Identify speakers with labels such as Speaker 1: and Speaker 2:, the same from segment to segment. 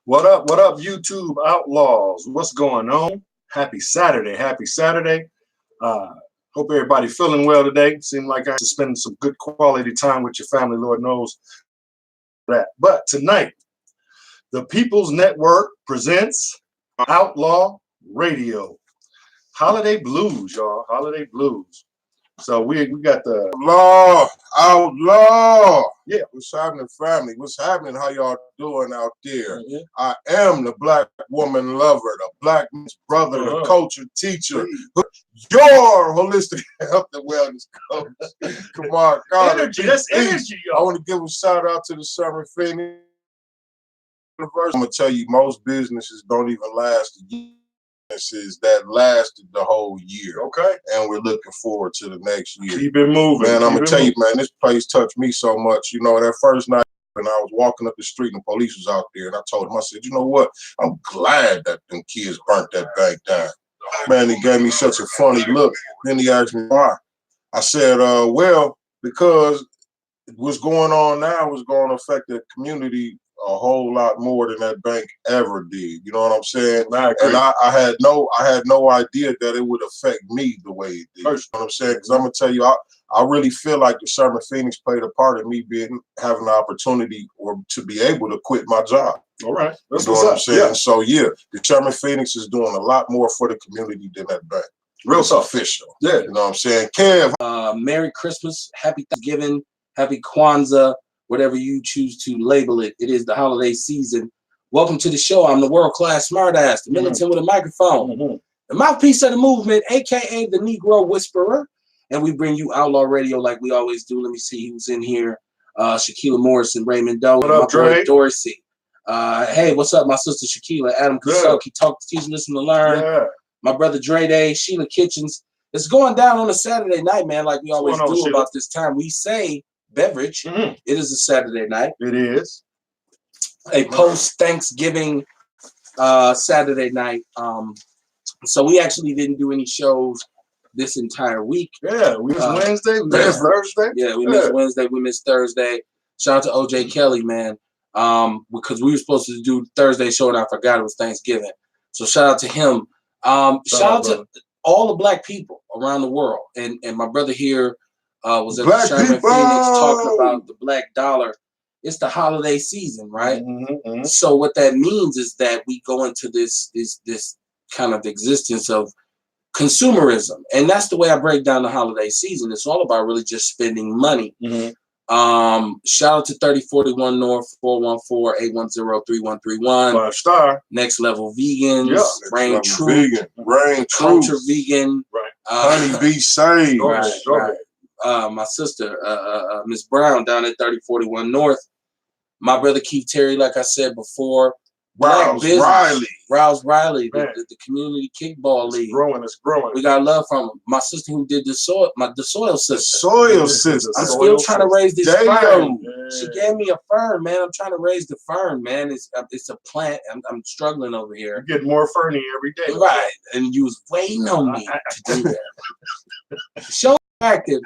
Speaker 1: What up, YouTube Outlaws? What's going on? Happy Saturday. Happy Saturday. Uh, Hope everybody feeling well today. Seemed like I should spend some good quality time with your family, Lord knows that. But tonight, the People's Network presents Outlaw Radio. Holiday Blues, y'all. Holiday Blues. So we got the
Speaker 2: Outlaw.
Speaker 1: Yeah.
Speaker 2: What's happening, family? What's happening? How y'all doing out there? I am the black woman lover, the black man's brother, the culture teacher, your holistic health and wellness coach. Come on, God.
Speaker 1: Energy. That's energy,
Speaker 2: I
Speaker 1: y'all.
Speaker 2: want to give a shout out to the Summer Phoenix University. I'm gonna tell you, most businesses don't even last a year. That lasted the whole year.
Speaker 1: Okay.
Speaker 2: And we're looking forward to the next year.
Speaker 1: Keep it moving.
Speaker 2: Man, I'm
Speaker 1: Keep
Speaker 2: gonna
Speaker 1: it
Speaker 2: tell you,
Speaker 1: moving.
Speaker 2: man, this place touched me so much. You know, that first night when I was walking up the street and the police was out there, and I told him, I said, you know what? I'm glad that them kids burnt that bank down. Man, he gave me such a funny look. Then he asked me why. I said, well, because what's going on now is going to affect the community a whole lot more than that bank ever did. You know what I'm saying? And I had no idea that it would affect me the way it did. You know what I'm saying? Because I'm gonna tell you, I really feel like the Sherman Phoenix played a part in me having the opportunity or to be able to quit my job.
Speaker 1: All right.
Speaker 2: That's what I'm saying. Yeah. So yeah, the Sherman Phoenix is doing a lot more for the community than that bank.
Speaker 1: Real
Speaker 2: tough. Official.
Speaker 1: Yeah.
Speaker 2: You know what I'm saying? Kev.
Speaker 3: Merry Christmas, Happy Thanksgiving, Happy Kwanzaa, whatever you choose to label it. It is the holiday season. Welcome to the show. I'm the world-class smartass, the militant with a microphone, the mouthpiece of the movement, aka the Negro Whisperer. And we bring you Outlaw Radio like we always do. Let me see who's in here. Shaquila Morrison, Raymond Doe,
Speaker 1: what up,
Speaker 3: my boy
Speaker 1: Dre?
Speaker 3: Dorsey. Hey, what's up, my sister Shaquila, Adam Kusoki, Talk to Teach, Listen to Learn.
Speaker 1: Yeah.
Speaker 3: My brother Dre Day, Sheila Kitchens. It's going down on a Saturday night, man, like we always do about this time. We say beverage. It is a Saturday night.
Speaker 1: It is.
Speaker 3: A post-Thanksgiving Saturday night. So we actually didn't do any shows this entire week.
Speaker 1: Yeah, we missed Wednesday, we missed Thursday.
Speaker 3: Yeah, we missed Wednesday, we missed Thursday. Shout out to OJ Kelly, man. Because we were supposed to do Thursday show and I forgot it was Thanksgiving. So shout out to him. Shout out to all the black people around the world. And my brother here was at the Sherman Phoenix talking about the black dollar. It's the holiday season, right? So what that means is that we go into this kind of existence of consumerism. And that's the way I break down the holiday season. It's all about really just spending money. Shout out to 3041 North 414-810-3131.
Speaker 1: 5-star.
Speaker 3: Next Level Vegans.
Speaker 1: Yeah.
Speaker 3: Rain True.
Speaker 2: Rain
Speaker 3: Culture Vegan.
Speaker 1: Right.
Speaker 2: Honey Bee Save.
Speaker 3: Right. My sister, Miss Brown down at 3041 North. My brother Keith Terry, like I said before.
Speaker 2: Rouse Riley.
Speaker 3: The community kickball league.
Speaker 1: It's growing.
Speaker 3: We got love from him. My sister who did the soil sister.
Speaker 2: Soil sister.
Speaker 3: I'm still trying to raise this fern.
Speaker 1: Yeah.
Speaker 3: She gave me a fern, man. I'm trying to raise the fern, man. It's a plant. I'm struggling over here.
Speaker 1: You get more ferny every day.
Speaker 3: Right. And you was waiting on me to do that. Show active.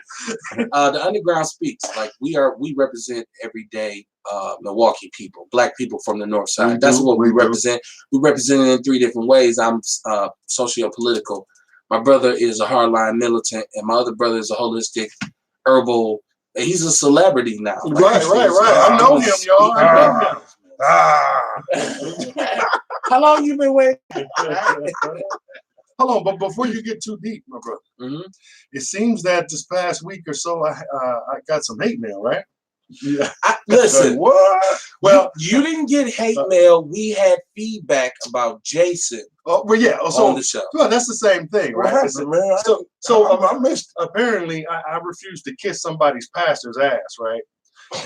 Speaker 3: The underground speaks. Like we represent everyday Milwaukee people, black people from the north side. That's what we represent. We represent it in 3 different ways. I'm socio-political. My brother is a hardline militant, and my other brother is a holistic herbal. He's a celebrity now.
Speaker 1: Right. I know him, y'all.
Speaker 3: How long you been waiting?
Speaker 1: Hold on, but before you get too deep, my brother, it seems that this past week or so, I got some hate mail, right?
Speaker 3: Yeah. Listen,
Speaker 1: what?
Speaker 3: Well, you didn't get hate mail. We had feedback about Jason.
Speaker 1: Oh, well, yeah.
Speaker 3: On the show.
Speaker 1: Well, that's the same thing, right?
Speaker 2: Man?
Speaker 1: I missed. Apparently, I refused to kiss somebody's pastor's ass, right?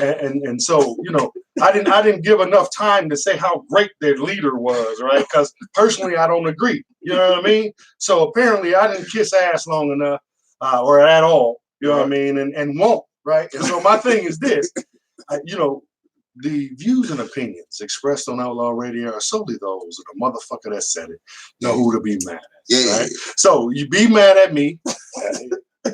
Speaker 1: And so, you know, I didn't give enough time to say how great their leader was, right? Because personally, I don't agree. You know what I mean? So apparently, I didn't kiss ass long enough, or at all. You know what I mean? And won't, right? And so my thing is this, you know, the views and opinions expressed on Outlaw Radio are solely those of the motherfucker that said it. Know who to be mad at, right? So you be mad at me.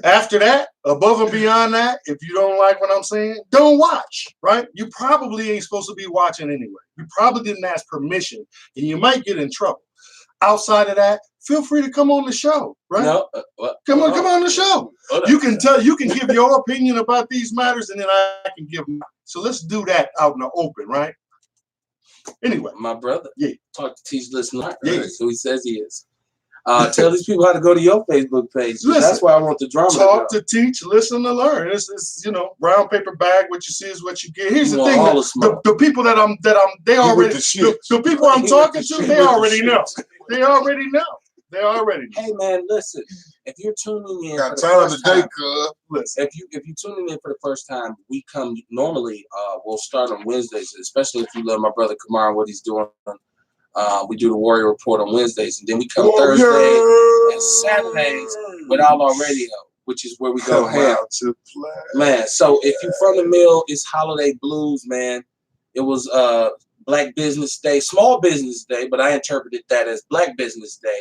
Speaker 1: After that, above and beyond that, if you don't like what I'm saying, don't watch, right? You probably ain't supposed to be watching anyway. You probably didn't ask permission, and you might get in trouble. Outside of that, feel free to come on the show, right?
Speaker 3: No,
Speaker 1: come on the show. You can give your opinion about these matters, and then I can give mine. So let's do that out in the open, right? Anyway,
Speaker 3: my brother, talk to Teach Listener.
Speaker 1: Yeah,
Speaker 3: so he says he is. Tell these people how to go to your Facebook page.
Speaker 1: Listen,
Speaker 3: that's where I want the drama.
Speaker 1: Talk to teach, listen to learn. It's brown paper bag. What you see is what you get. Here's the thing: the people they already the people I'm talking to, they already know. They already know. They already know.
Speaker 3: Hey man, listen. If you're tuning in,
Speaker 2: got time today, cuz.
Speaker 3: Listen. If you're tuning in for the first time, we come normally. We'll start on Wednesdays, especially if you love my brother Kamar and what he's doing. We do the Warrior Report on Wednesdays, and then we come Thursday and Saturdays with Outlaw Radio, which is where we go ham. Man, so if you're from the mill, it's Holiday Blues, man. It was Black Business Day, Small Business Day, but I interpreted that as Black Business Day,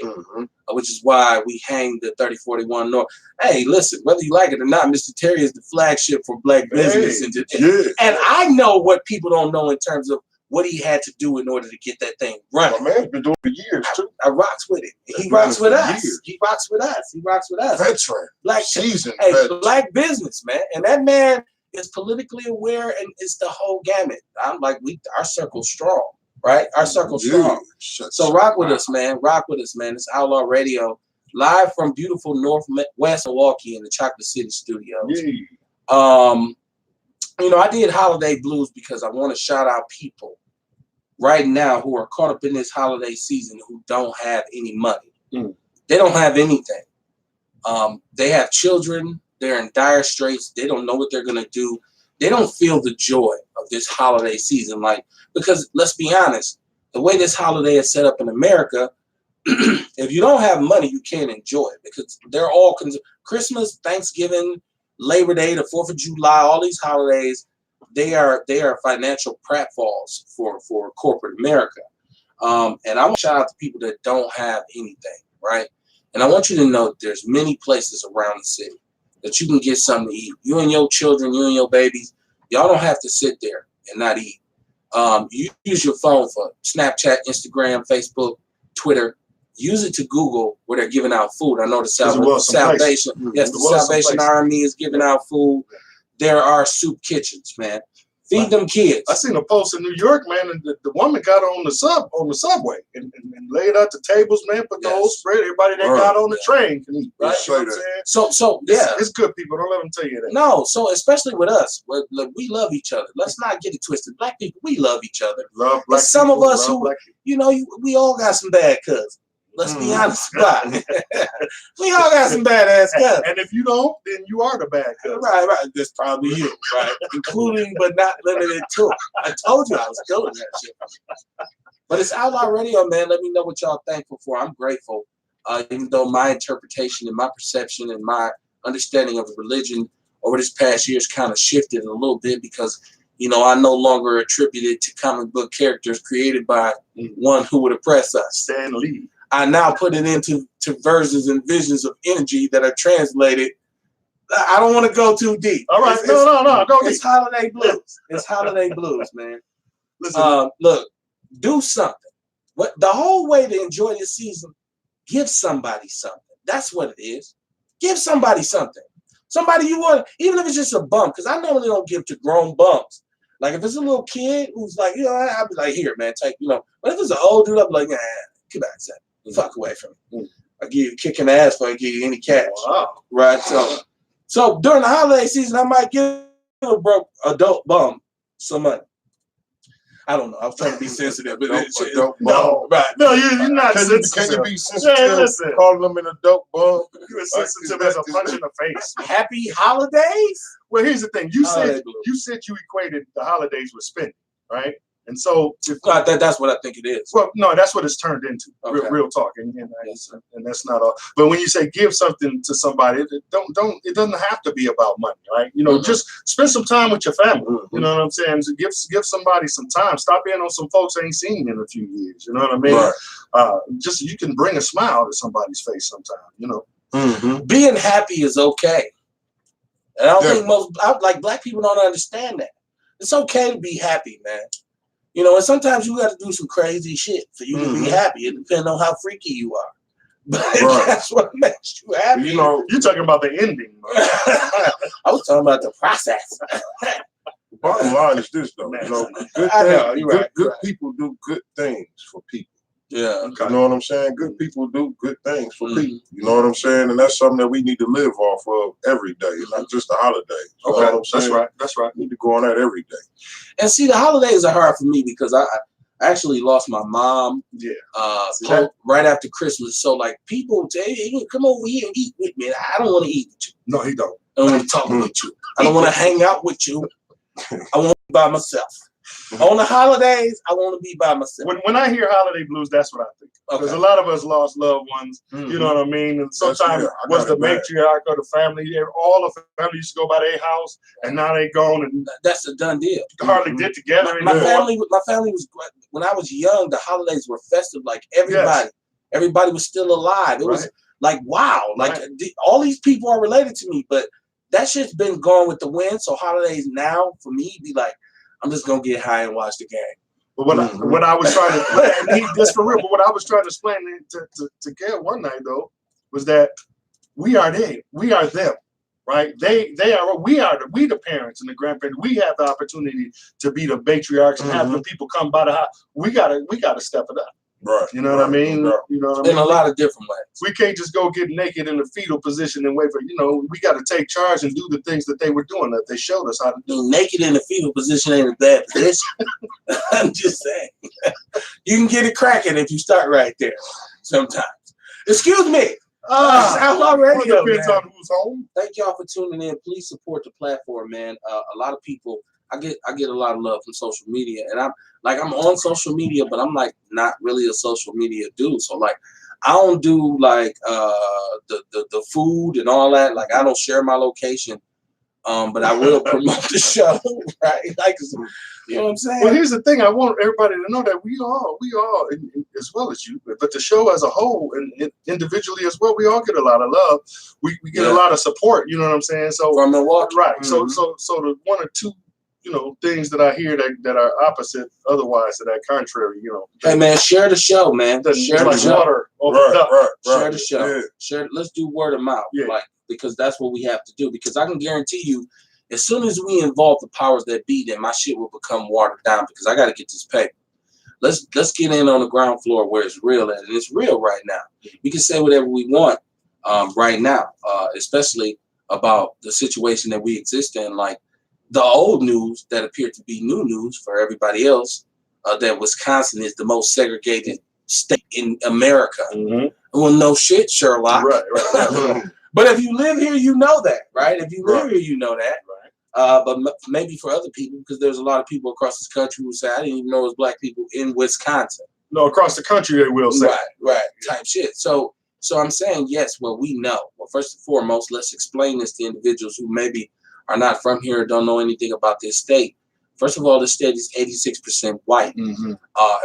Speaker 3: which is why we hang the 3041 North. Hey, listen, whether you like it or not, Mr. Terry is the flagship for Black business. And I know what people don't know in terms of what he had to do in order to get that thing running.
Speaker 2: My man's been doing it for years, too.
Speaker 3: I rocks with it. He rocks with us. He rocks with us. He rocks with us.
Speaker 2: Veteran.
Speaker 3: Black
Speaker 2: seasoned.
Speaker 3: Black business, man. And that man is politically aware, and it's the whole gamut. I'm like, our circle's strong, right? Our circle's strong. So rock with us, man. Rock with us, man. It's Outlaw Radio, live from beautiful Northwest Milwaukee in the Chocolate City Studios. I did Holiday Blues because I want to shout out people right now who are caught up in this holiday season who don't have any money. They don't have anything. They have children. They're in dire straits. They don't know what they're going to do. They don't feel the joy of this holiday season. Because let's be honest, the way this holiday is set up in America, if you don't have money, you can't enjoy it because they're all Christmas, Thanksgiving, Labor Day, the 4th of July, all these holidays, they are financial pratfalls for corporate America. And I want to shout out to people that don't have anything, right? And I want you to know that there's many places around the city that you can get something to eat. You and your children, you and your babies, y'all don't have to sit there and not eat. You use your phone for Snapchat, Instagram, Facebook, Twitter. Use it to Google where they're giving out food. I know the Salvation, the Salvation Army is giving out food. There are soup kitchens, man. Feed them kids.
Speaker 1: I seen a post in New York, man, and the woman got on the subway and laid out the tables, man, put the whole spread. Everybody that got on the train can eat, right? You know what I'm saying? It's good, people. Don't let them tell you that.
Speaker 3: No, so especially with us, we love each other. Let's not get it twisted. Black people, we love each other.
Speaker 1: Love black
Speaker 3: some
Speaker 1: people,
Speaker 3: of us who, we all got some bad cousins. Let's be honest about it. We all got some badass cousins.
Speaker 1: And if you don't, then you are the bad cousin.
Speaker 3: Right. That's probably you, right? Including but not limited to. I told you I was killing that shit. But it's Outlaw Radio, man. Let me know what y'all thankful for. I'm grateful. Even though my interpretation and my perception and my understanding of the religion over this past year has kind of shifted a little bit because, I no longer attribute it to comic book characters created by one who would oppress us.
Speaker 1: Stan Lee.
Speaker 3: I now put it into versions and visions of energy that are translated. I don't want to go too deep.
Speaker 1: All right, no, go deep.
Speaker 3: It's Holiday Blues. It's Holiday Blues, man. Listen, look, do something. The whole way to enjoy this season, give somebody something. That's what it is. Give somebody something. Somebody you want, even if it's just a bum, because I normally don't give to grown bums. Like if it's a little kid who's like, I'll be like, here, man, take, But if it's an old dude, I'll be like, get back, son. Fuck away from me. I give you kicking ass before I give you any cash.
Speaker 1: Wow.
Speaker 3: Right? So during the holiday season, I might give a broke adult bum some money. I don't know. I was trying to be sensitive, but
Speaker 1: no, you're not sensitive.
Speaker 2: Can you be sensitive? Calling them an adult bum.
Speaker 1: You're as sensitive as a punch in the face.
Speaker 3: Happy holidays.
Speaker 1: Well, here's the thing. You said you equated the holidays with spending, right? And so
Speaker 3: that's what I think it is.
Speaker 1: Well, no, that's what it's turned into.
Speaker 3: Okay.
Speaker 1: Real talk, and that's not all. But when you say give something to somebody, it doesn't have to be about money, right? Just spend some time with your family. You know what I'm saying? So give somebody some time. Stop in on some folks ain't seen in a few years. You know what I mean?
Speaker 2: Right.
Speaker 1: Just you can bring a smile to somebody's face sometime.
Speaker 3: Being happy is okay. And I don't think like black people don't understand that. It's okay to be happy, man. You know, and sometimes you got to do some crazy shit for you to be happy. It depends on how freaky you are. But that's what makes you happy.
Speaker 2: You know,
Speaker 1: you're talking about the ending.
Speaker 3: I was talking about the process.
Speaker 2: Bottom line is this, though. You know, good people do good things for people.
Speaker 3: Yeah.
Speaker 2: Okay. You know what I'm saying? Good people do good things for people. You know what I'm saying? And that's something that we need to live off of every day, not just the holidays. You know what I'm saying?
Speaker 1: That's right. That's right.
Speaker 2: We need to go on that every day.
Speaker 3: And see, the holidays are hard for me because I actually lost my mom.
Speaker 1: Yeah.
Speaker 3: Right after Christmas. So like people say, hey, come over here and eat with me. I don't want to eat with you.
Speaker 1: No, he don't.
Speaker 3: I don't want to talk with you. I don't want to hang out with you. I want to be by myself. On the holidays, I want to be by myself.
Speaker 1: When I hear holiday blues, that's what I think. Because a lot of us lost loved ones. You know what I mean? And sometimes was the matriarch of the family. All the family used to go by their house, and now they gone. And
Speaker 3: that's a done deal.
Speaker 1: Hardly get together.
Speaker 3: My family was when I was young. The holidays were festive. Like everybody was still alive. It was like wow. Like all these people are related to me, but that shit's been gone with the wind. So holidays now for me be like, I'm just gonna get high and watch the game.
Speaker 1: But what I was trying to just for real. But what I was trying to explain to Gail one night though was that we are them, right? We the parents and the grandparents. We have the opportunity to be the matriarchs and have the people come by the house. We gotta step it up.
Speaker 2: Right.
Speaker 1: You know what I mean? You know what I mean?
Speaker 3: In a lot of different ways.
Speaker 1: We can't just go get naked in the fetal position and wait for, we got to take charge and do the things that they were doing, that they showed us how to do.
Speaker 3: Naked in the fetal position ain't a bad position. I'm just saying. You can get it cracking if you start right there sometimes. Excuse me. Outlaw Radio.
Speaker 1: Depends on who's home.
Speaker 3: Thank y'all for tuning in. Please support the platform, man. A lot of people, I get a lot of love from social media, and I'm on social media, but I'm like not really a social media dude. So like I don't do like the food and all that. Like I don't share my location, but I will promote the show, right? Like you know what I'm saying?
Speaker 1: Well, here's the thing. I want everybody to know that we all, as well as you, but the show as a whole and individually as well, we all get a lot of love. We get a lot of support. You know what I'm saying? So
Speaker 3: from Milwaukee,
Speaker 1: right? So the one or two things that I hear that are opposite, otherwise to that contrary,
Speaker 3: Hey man, share the show, man. Share the show.
Speaker 1: Water over the
Speaker 3: Share the show. Yeah. Share. Let's do word of mouth, because that's what we have to do. Because I can guarantee you, as soon as we involve the powers that be, then my shit will become watered down because I got to get this paper. Let's get in on the ground floor where it's real at, and it's real right now. We can say whatever we want right now, especially about the situation that we exist in, like. The old news that appeared to be new news for everybody else, that Wisconsin is the most segregated state in America. Well, no shit, Sherlock.
Speaker 1: Right.
Speaker 3: But if you live here, you know that, right? If you live here, you know that. But maybe for other people, because there's a lot of people across this country who say, I didn't even know it was black people in Wisconsin.
Speaker 1: No, across the country they will say.
Speaker 3: Right, type shit. So I'm saying, yes, well, we know. Well, first and foremost, let's explain this to individuals who maybe are not from here, don't know anything about this state. First of all, the state is 86% white. And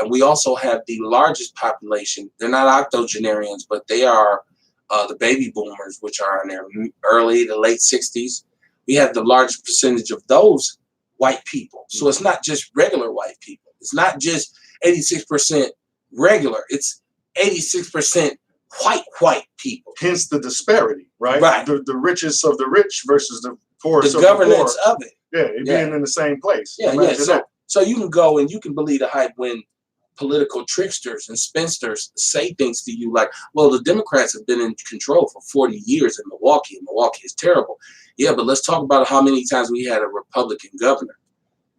Speaker 3: we also have the largest population. They're not octogenarians, but they are the baby boomers, which are in their early to late 60s. We have the largest percentage of those white people. So it's not just regular white people. It's not just 86% regular. It's 86% white people.
Speaker 1: Hence the disparity, right?
Speaker 3: Right.
Speaker 1: The richest of the rich versus the poorest
Speaker 3: the
Speaker 1: of
Speaker 3: governance
Speaker 1: the poor.
Speaker 3: of it.
Speaker 1: Being in the same place.
Speaker 3: So you can go and you can believe the hype when political tricksters and spinsters say things to you like, well, the Democrats have been in control for 40 years in Milwaukee, and Milwaukee is terrible. Yeah, but let's talk about how many times we had a Republican governor.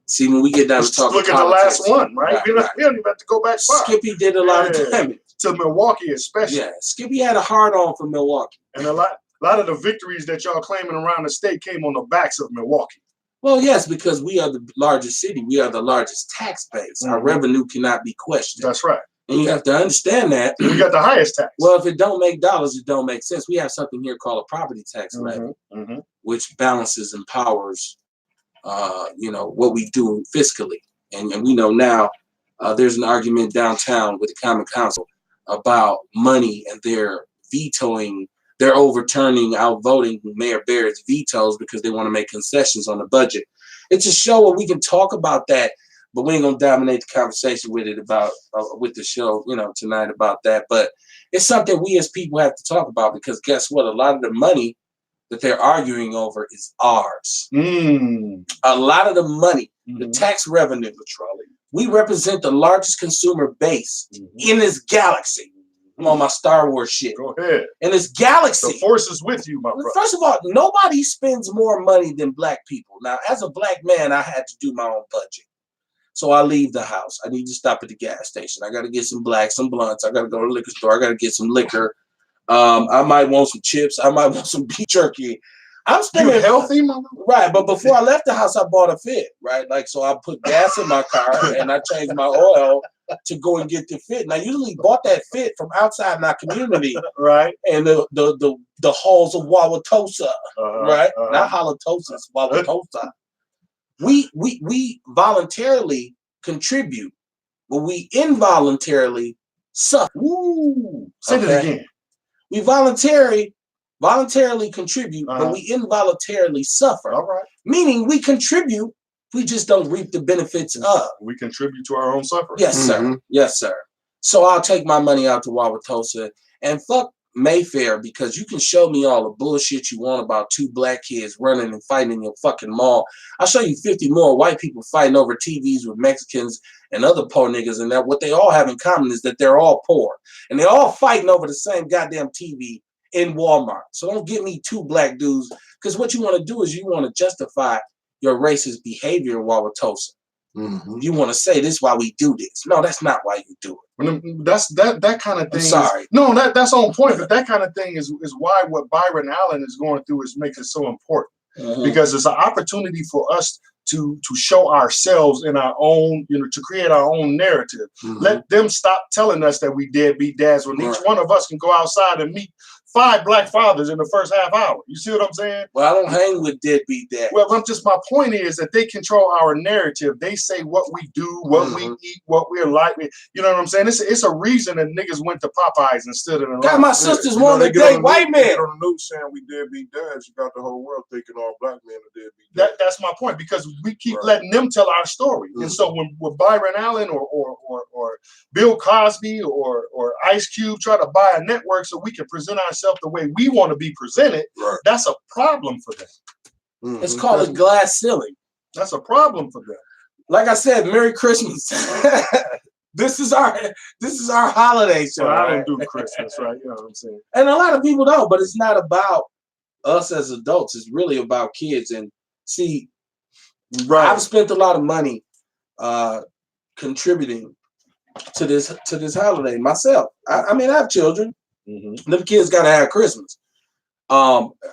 Speaker 3: See, when we get down to talking
Speaker 1: look at
Speaker 3: politics,
Speaker 1: the last one, right? We don't even have to go back far.
Speaker 3: Skippy did a lot of damage.
Speaker 1: To Milwaukee especially.
Speaker 3: Yeah, Skippy had a hard-on for Milwaukee.
Speaker 1: And a lot of the victories that y'all claiming around the state came on the backs of Milwaukee.
Speaker 3: Well, yes, because we are the largest city. We are the largest tax base. Our revenue cannot be questioned.
Speaker 1: That's right.
Speaker 3: And you have to understand that.
Speaker 1: We got the highest tax.
Speaker 3: Well, if it don't make dollars, it don't make sense. We have something here called a property tax levy, which balances and powers, what we do fiscally. And we know now there's an argument downtown with the Common Council about money, and they're they're overturning, outvoting Mayor Barrett's vetoes because they want to make concessions on the budget. It's a show where we can talk about that, but we ain't gonna dominate the conversation with it about with the show, tonight about that. But it's something we as people have to talk about because guess what? A lot of the money that they're arguing over is ours. A lot of the money, the tax revenue, we represent the largest consumer base in this galaxy. I'm on my Star Wars shit.
Speaker 1: Go ahead.
Speaker 3: In this galaxy.
Speaker 1: The force is with you, my brother.
Speaker 3: First of all, nobody spends more money than black people. Now, as a black man, I had to do my own budget. So I leave the house. I need to stop at the gas station. I got to get some blunts. I got to go to the liquor store. I got to get some liquor. I might want some chips. I might want some beef jerky. I'm spending
Speaker 1: healthy, mama.
Speaker 3: Right, but before I left the house, I bought a Fit, right? Like, so I put gas in my car and I changed my oil to go and get the Fit. And I usually bought that Fit from outside my community,
Speaker 1: right?
Speaker 3: And the halls of Wauwatosa, right? Not Halitosis, Wauwatosa. We voluntarily contribute, but we involuntarily suffer.
Speaker 1: Ooh, say that again.
Speaker 3: We voluntarily contribute, but we involuntarily suffer.
Speaker 1: All right.
Speaker 3: Meaning we contribute, we just don't reap the benefits of.
Speaker 1: We contribute to our own suffering.
Speaker 3: Yes, sir. Yes, sir. So I'll take my money out to Wauwatosa and fuck Mayfair because you can show me all the bullshit you want about 2 black kids running and fighting in your fucking mall. I'll show you 50 more white people fighting over TVs with Mexicans and other poor niggas, and that what they all have in common is that they're all poor. And they're all fighting over the same goddamn TV in Walmart. So don't give me 2 black dudes, because what you want to do is you want to justify your racist behavior in Wauwatosa. You want to say this is why we do this. No, that's not why you do
Speaker 1: it. That kind of thing.
Speaker 3: I'm sorry.
Speaker 1: That's on point, but that kind of thing is why what Byron Allen is going through makes it so important. Because it's an opportunity for us to show ourselves in our own, to create our own narrative. Let them stop telling us that we deadbeat dads when each one of us can go outside and meet 5 black fathers in the first half hour. You see what I'm saying?
Speaker 3: Well, I don't hang with deadbeat dads.
Speaker 1: Well, my point is that they control our narrative. They say what we do, what we eat, what we're like. You know what I'm saying? It's a reason that niggas went to Popeyes instead of
Speaker 3: God, my sisters want to date white men.
Speaker 2: Get on the news saying we deadbeat dads. You got the whole world thinking all black men are deadbeat dads.
Speaker 1: That's my point, because we keep letting them tell our story. And so when Byron Allen or Bill Cosby or Ice Cube try to buy a network so we can present ourselves the way we want to be presented, that's a problem for them.
Speaker 3: It's called a glass ceiling.
Speaker 1: That's a problem for them.
Speaker 3: Like I said, Merry Christmas. This is our holiday show.
Speaker 1: Well, I don't do Christmas, right? You know what I'm saying?
Speaker 3: And a lot of people don't, but it's not about us as adults. It's really about kids. And see, I've spent a lot of money contributing to this holiday myself. I mean, I have children. Them kids gotta have Christmas.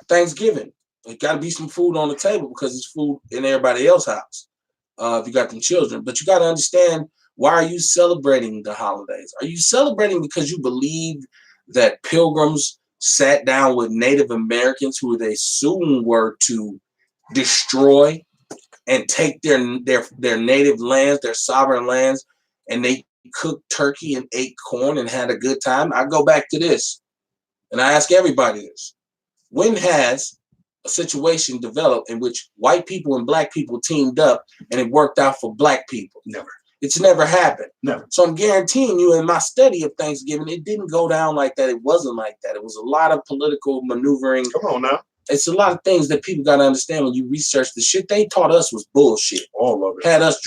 Speaker 3: Thanksgiving. There gotta be some food on the table because it's food in everybody else's house. If you got them children. But you gotta understand, why are you celebrating the holidays? Are you celebrating because you believe that pilgrims sat down with Native Americans who they soon were to destroy and take their native lands, their sovereign lands, and they cooked turkey and ate corn and had a good time? I go back to this, and I ask everybody this. When has a situation developed in which white people and black people teamed up and it worked out for black people?
Speaker 1: Never.
Speaker 3: It's never happened.
Speaker 1: Never.
Speaker 3: So I'm guaranteeing you, in my study of Thanksgiving, it didn't go down like that. It wasn't like that. It was a lot of political maneuvering.
Speaker 1: Come on now.
Speaker 3: It's a lot of things that people got to understand when you research the shit they taught us was bullshit.
Speaker 1: All of it.
Speaker 3: Had us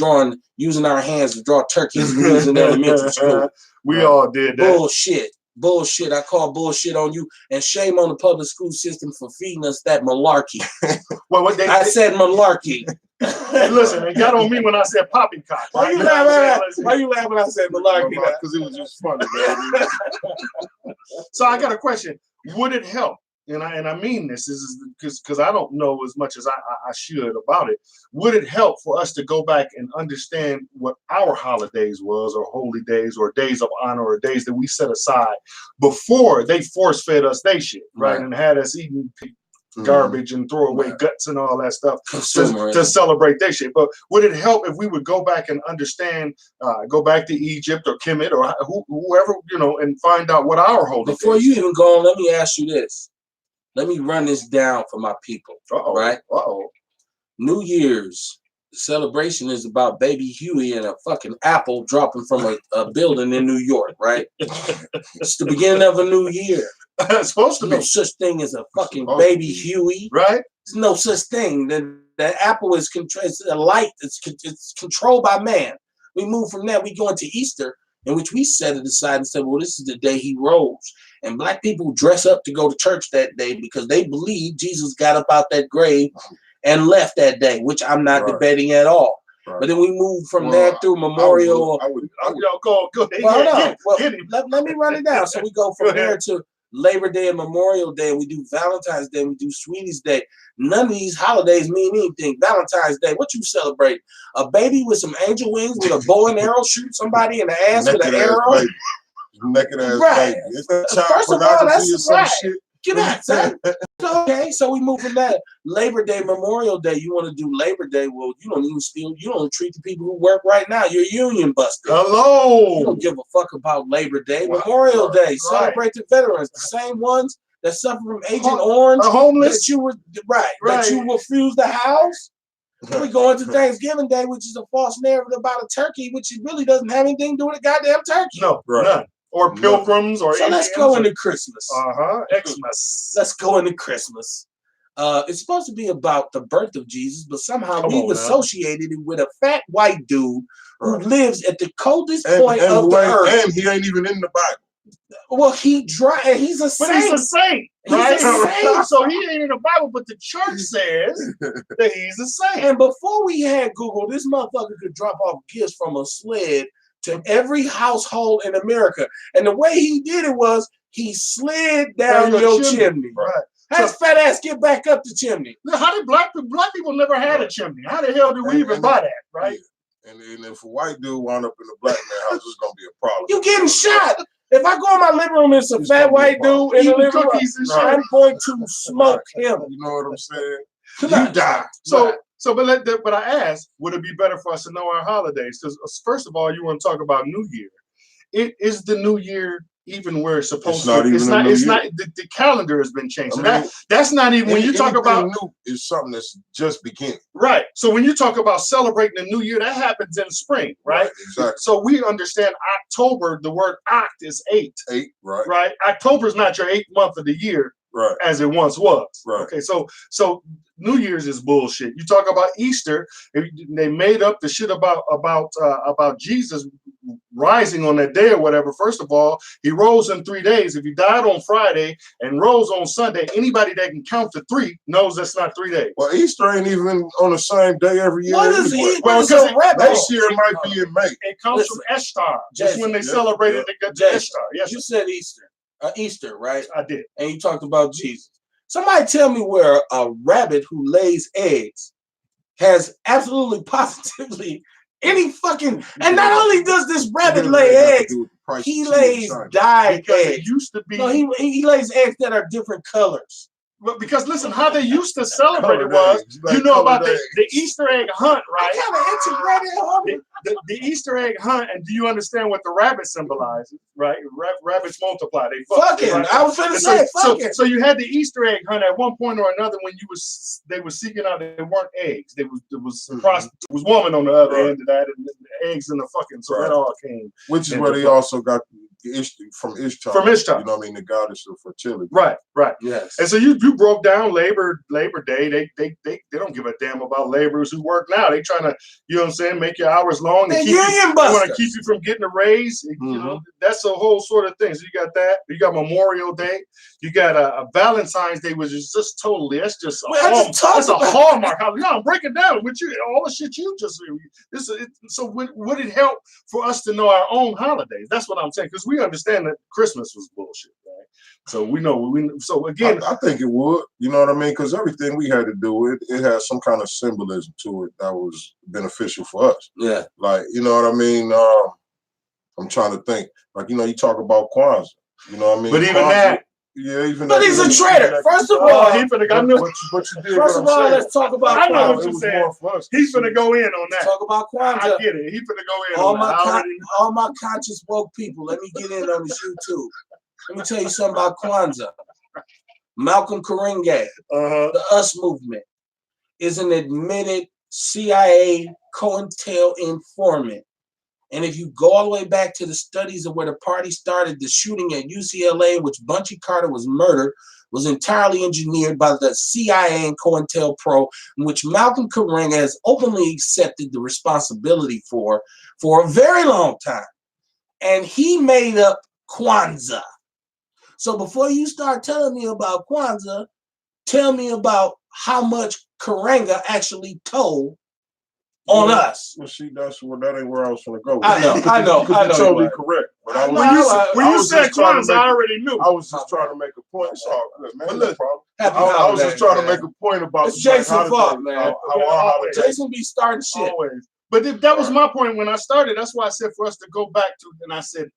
Speaker 3: using our hands to draw turkeys in elementary school.
Speaker 1: We all did that.
Speaker 3: Bullshit. I call bullshit on you, and shame on the public school system for feeding us that malarkey. I said malarkey.
Speaker 1: Hey, listen, they got on me when I said poppycock.
Speaker 3: Why you laughing when I said malarkey?
Speaker 2: Because it was just funny, man.
Speaker 1: So I got a question. Would it help? And I mean this is because I don't know as much as I should about it. Would it help for us to go back and understand what our holidays was, or holy days, or days of honor, or days that we set aside before they force fed us they shit, right? And had us eating garbage and throw away guts and all that stuff to celebrate their shit? But would it help if we would go back and understand, go back to Egypt or Kemet or whoever, and find out what our holy
Speaker 3: Before
Speaker 1: days
Speaker 3: you even go on, let me ask you this. Let me run this down for my people. Right? New Year's. The celebration is about baby Huey and a fucking apple dropping from a building in New York, right? It's the beginning of a new year.
Speaker 1: It's supposed to be.
Speaker 3: No such thing as a fucking baby Huey.
Speaker 1: Right?
Speaker 3: There's no such thing. The apple is it's a light. It's controlled by man. We move from that. We go into Easter, in which we set it aside and said, well, this is the day he rose. And black people dress up to go to church that day because they believe Jesus got up out that grave and left that day, which I'm not debating at all. Right. But then we move from there through Memorial.
Speaker 1: I would go ahead.
Speaker 3: Let me run it down. So we go from there to Labor Day and Memorial Day. And we do Valentine's Day. We do Sweetie's Day. None of these holidays mean anything. Valentine's Day, what you celebrate? A baby with some angel wings with a bow and arrow shoot somebody in the ass with an arrow?
Speaker 2: Naked ass baby. It's that child
Speaker 3: First of all, that's
Speaker 2: or some shit.
Speaker 3: Get out, son. Okay, so we move from that. Labor Day, Memorial Day. You want to do Labor Day? Well, you don't even steal. You don't treat the people who work right now. You're union busted.
Speaker 1: Hello.
Speaker 3: You don't give a fuck about Labor Day. Memorial Day. Celebrate the veterans. The same ones that suffer from Agent Orange.
Speaker 1: The homeless.
Speaker 3: That you were that you refuse to house. We go into Thanksgiving Day, which is a false narrative about a turkey, which it really doesn't have anything to do with a goddamn turkey.
Speaker 1: No, none. Or pilgrims, or
Speaker 3: so let's go into Christmas.
Speaker 1: Xmas.
Speaker 3: Let's go into Christmas. It's supposed to be about the birth of Jesus, but somehow we've associated it with a fat white dude who lives at the coldest point of the earth.
Speaker 2: And he ain't even in the Bible.
Speaker 3: Well, he's a saint.
Speaker 1: But he's a saint, right?
Speaker 3: He's a saint.
Speaker 1: So he ain't in the Bible, but the church says that he's a saint.
Speaker 3: And before we had Google, this motherfucker could drop off gifts from a sled to every household in America. And the way he did it was he slid down your chimney.
Speaker 1: Right.
Speaker 3: How does fat ass get back up the chimney?
Speaker 1: How did black people never had a chimney? How the hell did we even buy that, right?
Speaker 2: And if a white dude wound up in a black man house, it's gonna be a problem.
Speaker 3: You getting shot. If I go in my living room and it's a fat white dude in the living room, I'm going to smoke him.
Speaker 2: You know what I'm saying?
Speaker 3: You
Speaker 2: die.
Speaker 1: But I asked, would it be better for us to know our holidays? Because first of all, you want to talk about New Year. Is the New Year even where it's supposed to be? It's not. The calendar has been changed. That's not even when you talk about
Speaker 2: new is something that's just beginning.
Speaker 1: Right. So when you talk about celebrating the New Year, that happens in spring, right?
Speaker 2: Exactly.
Speaker 1: So we understand October. The word oct is 8.
Speaker 2: 8. Right.
Speaker 1: Right. October is not your 8th month of the year.
Speaker 2: Right.
Speaker 1: As it once was.
Speaker 2: Right.
Speaker 1: Okay, so New Year's is bullshit. You talk about Easter, they made up the shit about Jesus rising on that day or whatever. First of all, he rose in 3 days. If he died on Friday and rose on Sunday, anybody that can count to 3 knows that's not 3 days.
Speaker 2: Well, Easter ain't even on the same day every year.
Speaker 3: What is it?
Speaker 1: Well,
Speaker 2: next year it might be in May.
Speaker 1: It comes from Ishtar. Just when they celebrated the Ishtar. Yes,
Speaker 3: you said Easter. Easter, right?
Speaker 1: I did.
Speaker 3: And you talked about Jesus. Somebody tell me where a rabbit who lays eggs has absolutely positively any fucking, and not only does this rabbit lay eggs, he lays dyed eggs.
Speaker 1: It used to be.
Speaker 3: No, he lays eggs that are different colors.
Speaker 1: But because listen, how they used to celebrate it was, you know about the Easter egg hunt, right? The Easter egg hunt, and do you understand what the rabbit symbolizes, right? Rabbits multiply. They
Speaker 3: fucking. Right? I was gonna say fucking.
Speaker 1: So you had the Easter egg hunt at one point or another when they were seeking out. They weren't eggs. There was woman on the other end of that, and the eggs in the fucking. So that all came.
Speaker 2: Which is where they also got from Ishtar.
Speaker 1: From Ishtar.
Speaker 2: You know what I mean? The goddess of fertility.
Speaker 1: Right.
Speaker 3: Yes.
Speaker 1: And so you broke down Labor Day. They don't give a damn about laborers who work now. They trying to, you know what I'm saying, make your hours long.
Speaker 3: They want
Speaker 1: to keep you from getting a raise. Mm-hmm. You know, that's a whole sort of thing. So you got that. You got Memorial Day. You got a Valentine's Day, which is just totally. That's just a hallmark. I'm breaking down with you all the shit you just. So would it help for us to know our own holidays? That's what I'm saying, because we understand that Christmas was bullshit, right? So we know. So again,
Speaker 2: I think it would. You know what I mean? Because everything we had to do, it has some kind of symbolism to it that was beneficial for us.
Speaker 3: Yeah.
Speaker 2: Like, you know what I mean? I'm trying to think. Like, you know, you talk about Kwanzaa. You know what I mean?
Speaker 1: But even that.
Speaker 2: Yeah, even
Speaker 3: but he's a traitor. First of all,
Speaker 1: he finna go.
Speaker 3: First of all, let's talk about.
Speaker 1: I know what you're saying. He's finna go in on that.
Speaker 3: Talk about Kwanzaa.
Speaker 1: I get it. He finna go in.
Speaker 3: All my conscious woke people. Let me get in on this YouTube. Let me tell you something about Kwanzaa. Malcolm Karenga,
Speaker 1: Uh-huh.
Speaker 3: the US movement, is an admitted CIA COINTEL informant. And if you go all the way back to the studies of where the party started, the shooting at UCLA, in which Bunchy Carter was murdered, was entirely engineered by the CIA and COINTELPRO, in which Malcolm Karenga has openly accepted the responsibility for a very long time. And he made up Kwanzaa. So before you start telling me about Kwanzaa, tell me about how much Karenga actually told on us.
Speaker 2: Well, see, that ain't where I was going to go.
Speaker 3: I know.
Speaker 2: You're totally correct. But I was,
Speaker 1: when you said Kwanzaa, I already knew.
Speaker 2: I was just trying to make a point. It's all good, man.
Speaker 1: But look,
Speaker 2: I was just trying to make a point about
Speaker 3: it's Jason's fault, man.
Speaker 2: How our holidays.
Speaker 3: Jason be starting shit.
Speaker 1: Always. But that was my point when I started. That's why I said for us to go back to, and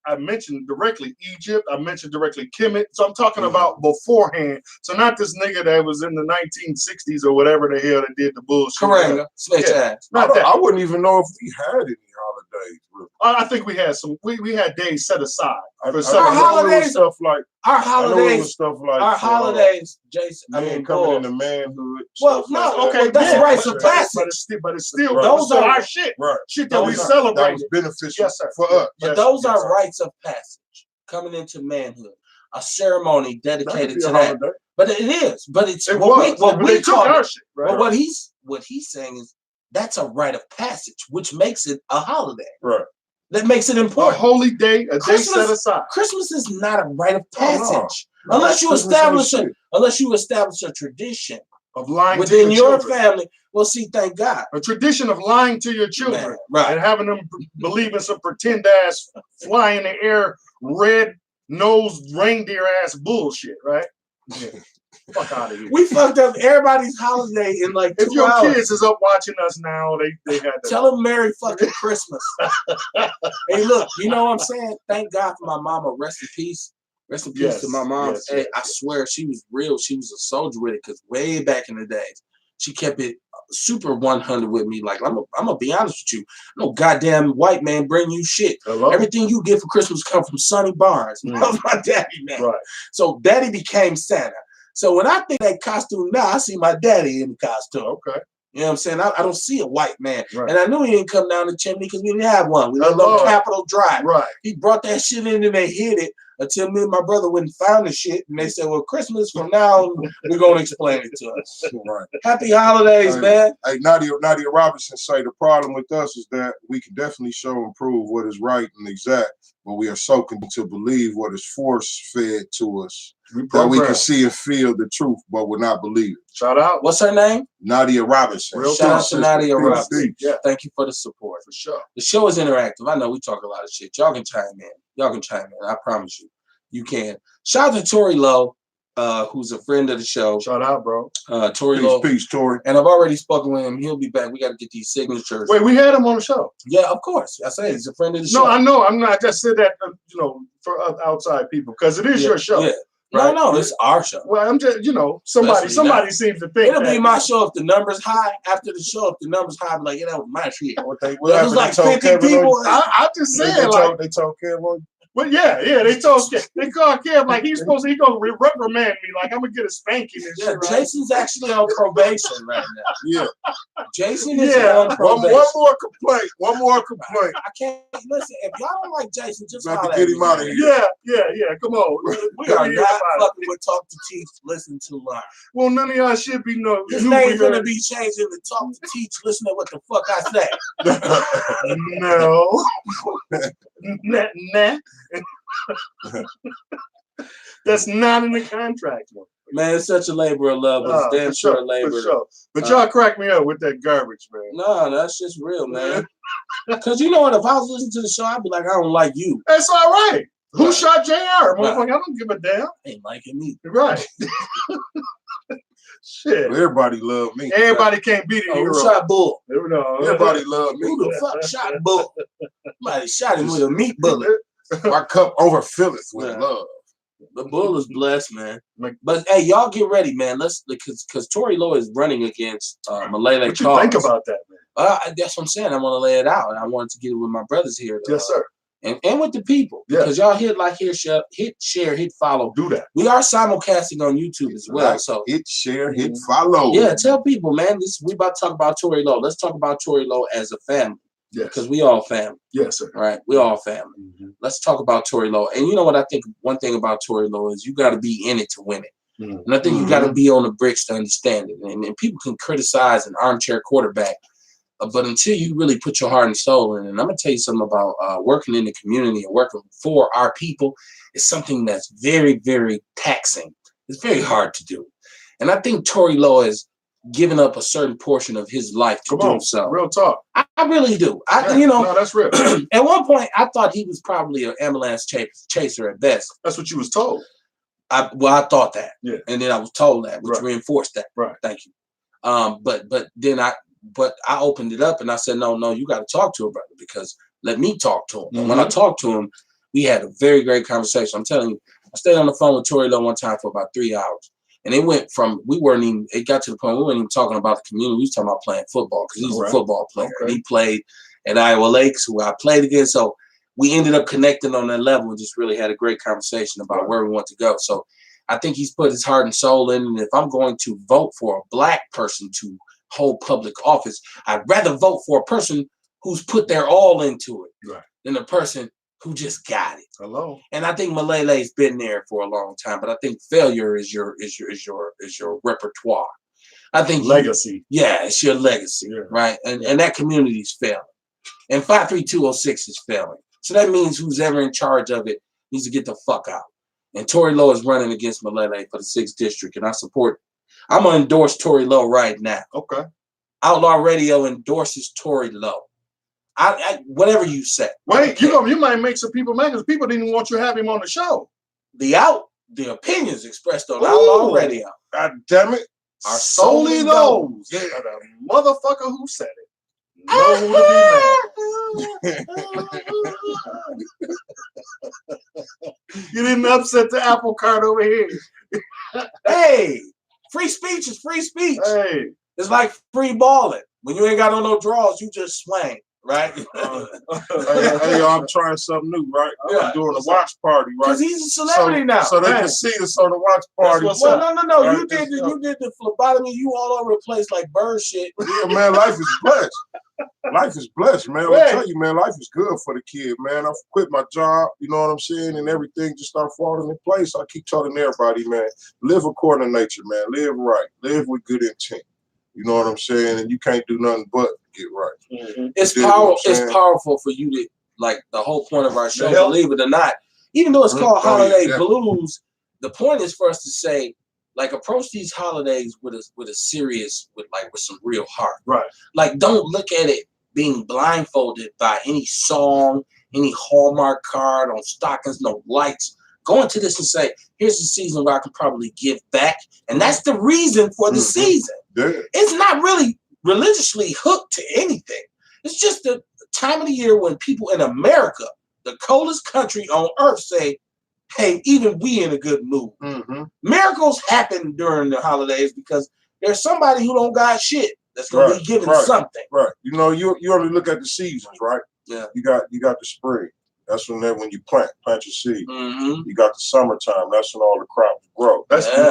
Speaker 1: I mentioned directly Egypt. I mentioned directly Kemet. So I'm talking about beforehand. So not this nigga that was in the 1960s or whatever the hell that did the bullshit.
Speaker 3: Karenga, snitch ass.
Speaker 2: Not that. I wouldn't even know if we had any holidays. Really.
Speaker 1: I think we had some. We had days set aside.
Speaker 3: Our holidays,
Speaker 2: stuff like
Speaker 3: our holidays,
Speaker 2: stuff like
Speaker 3: our holidays, Jason. I mean,
Speaker 2: coming into manhood.
Speaker 3: Well, no, okay, that's rites of passage.
Speaker 1: But it's still
Speaker 2: Right.
Speaker 1: those are our shit.
Speaker 2: Right.
Speaker 1: Shit that we celebrate.
Speaker 2: That was beneficial for us.
Speaker 3: But those are rites of passage, coming into manhood. A ceremony dedicated to that.
Speaker 2: Holiday.
Speaker 3: But it is. But it's
Speaker 1: what we took our shit. Right.
Speaker 3: But what he's saying is that's a rite of passage, which makes it a holiday.
Speaker 2: Right.
Speaker 3: That makes it important.
Speaker 1: A holy day, a day set aside.
Speaker 3: Christmas is not a rite of passage. Unless you establish a tradition
Speaker 1: of lying
Speaker 3: within
Speaker 1: to
Speaker 3: your
Speaker 1: children.
Speaker 3: family. Well, see, thank God.
Speaker 1: A tradition of lying to your children,
Speaker 3: Man, right.
Speaker 1: and having them believe in some pretend ass fly in the air, red-nosed reindeer ass bullshit, right? Yeah. Fuck out of here.
Speaker 3: We fucked up everybody's holiday in like 2 hours.
Speaker 1: If your kids is up watching us now, they had to
Speaker 3: tell them Merry fucking Christmas. Hey, look, you know what I'm saying? Thank God for my mama. Rest in peace. Rest in peace to my mom. I swear she was real. She was a soldier with it, because way back in the days, she kept it super 100 with me. Like, I'm gonna be honest with you. No goddamn white man bring you shit.
Speaker 1: Hello?
Speaker 3: Everything you get for Christmas come from Sonny Barnes. That was my daddy, man.
Speaker 1: Right.
Speaker 3: So daddy became Santa. So when I think that costume now, I see my daddy in the costume.
Speaker 1: Okay.
Speaker 3: You know what I'm saying? I don't see a white man.
Speaker 1: Right.
Speaker 3: And I knew he didn't come down the chimney because we didn't have one. We lived on Capitol Drive.
Speaker 1: Right.
Speaker 3: He brought that shit in and they hid it until me and my brother went and found the shit. And they said, well, Christmas from now on, we're going to explain it to us.
Speaker 2: Right.
Speaker 3: Happy holidays, man.
Speaker 2: Hey, Nadia Robinson say the problem with us is that we can definitely show and prove what is right and exact, but we are so conditioned to believe what is force-fed to us. That we can see and feel the truth, but will not believe it.
Speaker 1: Shout out.
Speaker 3: What's her name?
Speaker 2: Nadia Robinson.
Speaker 3: Shout out to Nadia Robinson.
Speaker 1: Yeah.
Speaker 3: Thank you for the support.
Speaker 1: For sure.
Speaker 3: The show is interactive. I know we talk a lot of shit. Y'all can chime in. I promise you. You can. Shout out to Tori Lowe, who's a friend of the show.
Speaker 1: Shout out, bro.
Speaker 3: Tori Lowe.
Speaker 2: Peace, Tori.
Speaker 3: And I've already spoken with him. He'll be back. We got to get these signatures.
Speaker 1: Wait, we had him on the show.
Speaker 3: Yeah, of course. I say he's a friend of the show.
Speaker 1: No, I know. I'm not. I just said that, for outside people, because it is your show.
Speaker 3: Yeah.
Speaker 1: Right?
Speaker 3: No, it's our show.
Speaker 1: Well, I'm just, somebody seems to think
Speaker 3: it'll be my show if the number's high. After the show, if the number's high, I'm like, that was my shit.
Speaker 2: It
Speaker 3: was like 50 people.
Speaker 1: I just said,
Speaker 2: they told Kevin.
Speaker 1: Well, yeah, they called Kev like he gonna reprimand me, like I'm gonna get a spanking and shit. Right?
Speaker 3: Jason's actually on probation right now.
Speaker 2: Yeah,
Speaker 3: Jason is on probation.
Speaker 2: One more complaint.
Speaker 3: I can't listen. If y'all don't like Jason, just
Speaker 2: have to get him out of here.
Speaker 1: Yeah. Come on,
Speaker 3: we are not fucking with Talk to Teach, Listen to Learn.
Speaker 1: Well, none of y'all should be no.
Speaker 3: His name's gonna be changed to Talk to Teach, Listen to what the fuck I say.
Speaker 1: No. Nah. That's not in the contract,
Speaker 3: man. It's such a labor of love, but it's damn sure a labor.
Speaker 1: For sure. But y'all crack me up with that garbage, man.
Speaker 3: No, that's just real, man. Because you know what? If I was listening to the show, I'd be like, I don't like you.
Speaker 1: That's all right. Who shot JR? Motherfucker, I don't give a damn.
Speaker 3: Ain't liking me.
Speaker 1: Right. Shit.
Speaker 2: Everybody love me.
Speaker 1: Everybody can't beat a hero.
Speaker 3: Who shot Bull?
Speaker 2: Everybody love me.
Speaker 3: Who the fuck shot Bull? Somebody shot him with a meat bullet.
Speaker 2: My cup overfilleth with love.
Speaker 3: The Bull is blessed, man. But hey, y'all get ready, man. Let's because Tori Lowe is running against Malele
Speaker 1: What you think about that, man?
Speaker 3: That's what I'm saying. I want to lay it out, and I wanted to get it with my brothers here.
Speaker 1: Yes, sir.
Speaker 3: and with the people. Because y'all hit like, hit share, hit follow.
Speaker 1: Do that.
Speaker 3: We are simulcasting on YouTube as well.
Speaker 2: Like,
Speaker 3: so
Speaker 2: hit share, hit follow.
Speaker 3: Yeah, tell people, man. We about to talk about Tory Lowe. Let's talk about Tory Lowe as a family.
Speaker 1: Yes.
Speaker 3: Because we all family.
Speaker 1: Yes, sir.
Speaker 3: Right? We all family. Mm-hmm. Let's talk about Tory Lowe. And you know what I think? One thing about Tory Lowe is you got to be in it to win it. Mm-hmm. And I think you got to be on the bricks to understand it. And people can criticize an armchair quarterback, but until you really put your heart and soul in it, and I'm going to tell you something about working in the community and working for our people is something that's very, very taxing. It's very hard to do. And I think Tory Lowe has given up a certain portion of his life to do so.
Speaker 1: Real talk.
Speaker 3: I really do.
Speaker 1: No, that's real.
Speaker 3: At one point, I thought he was probably an ambulance chaser at best.
Speaker 1: That's what you was told.
Speaker 3: I thought that. Yeah. And then I was told that, which reinforced that.
Speaker 1: Right.
Speaker 3: Thank you. But then I opened it up and I said, no, you got to talk to a brother because let me talk to him. Mm-hmm. And when I talked to him, we had a very great conversation. I'm telling you, I stayed on the phone with Tory Lowe one time for about 3 hours. And it went from, it got to the point we weren't even talking about the community. We was talking about playing football because he's a football player. Okay. And he played at Iowa Lakes, who I played against. So we ended up connecting on that level and just really had a great conversation about where we want to go. So I think he's put his heart and soul in. And if I'm going to vote for a black person to hold public office, I'd rather vote for a person who's put their all into it than a person who just got it.
Speaker 1: Hello.
Speaker 3: And I think Malele's been there for a long time, but I think failure is your repertoire. I think
Speaker 1: legacy.
Speaker 3: It's your legacy, right? And that community's failing. And 53206 is failing. So that means who's ever in charge of it needs to get the fuck out. And Tory Lowe is running against Malele for the 6th district, and I'm gonna endorse Tory Lowe right now.
Speaker 1: Okay.
Speaker 3: Outlaw Radio endorses Tory Lowe. I whatever you say.
Speaker 1: Wait, you might make some people mad because people didn't want you to have him on the show.
Speaker 3: The opinions expressed on Outlaw Radio,
Speaker 1: God damn it, are solely those. The motherfucker who said it. Know who to be mad. You didn't upset the apple cart over here.
Speaker 3: Hey, free speech is free speech.
Speaker 1: Hey,
Speaker 3: it's like free balling. When you ain't got on no draws, you just swing. Right?
Speaker 2: Hey, I'm trying something new, right? I'm doing a watch party, right?
Speaker 3: Because he's a celebrity now.
Speaker 2: So they can see us on the watch party.
Speaker 3: No. Right? You did the phlebotomy. You all over the place like bird shit.
Speaker 2: Yeah, man, life is blessed. Life is blessed, man. I'll tell you, man, life is good for the kid, man. I quit my job, you know what I'm saying? And everything just started falling in place. I keep telling everybody, man, live according to nature, man. Live right. Live with good intent. You know what I'm saying? And you can't do nothing but get right.
Speaker 3: Mm-hmm. It's powerful. It's powerful for you to, like, the whole point of our show, believe it or not, even though it's called Holiday Blues, the point is for us to say, like, approach these holidays with some real heart.
Speaker 1: Right.
Speaker 3: Like, don't look at it being blindfolded by any song, any Hallmark card on stockings, no lights. Go into this and say, here's the season where I can probably give back. And that's the reason for the season.
Speaker 2: Yeah.
Speaker 3: It's not really religiously hooked to anything. It's just the time of the year when people in America, the coldest country on earth, say, hey, even we in a good mood.
Speaker 2: Mm-hmm.
Speaker 3: Miracles happen during the holidays because there's somebody who don't got shit that's going to be given something.
Speaker 2: Right. You know, you only look at the seasons, right?
Speaker 3: Yeah.
Speaker 2: You got the spring. That's when you plant your seed.
Speaker 3: Mm-hmm.
Speaker 2: You got the summertime. That's when all the crops grow.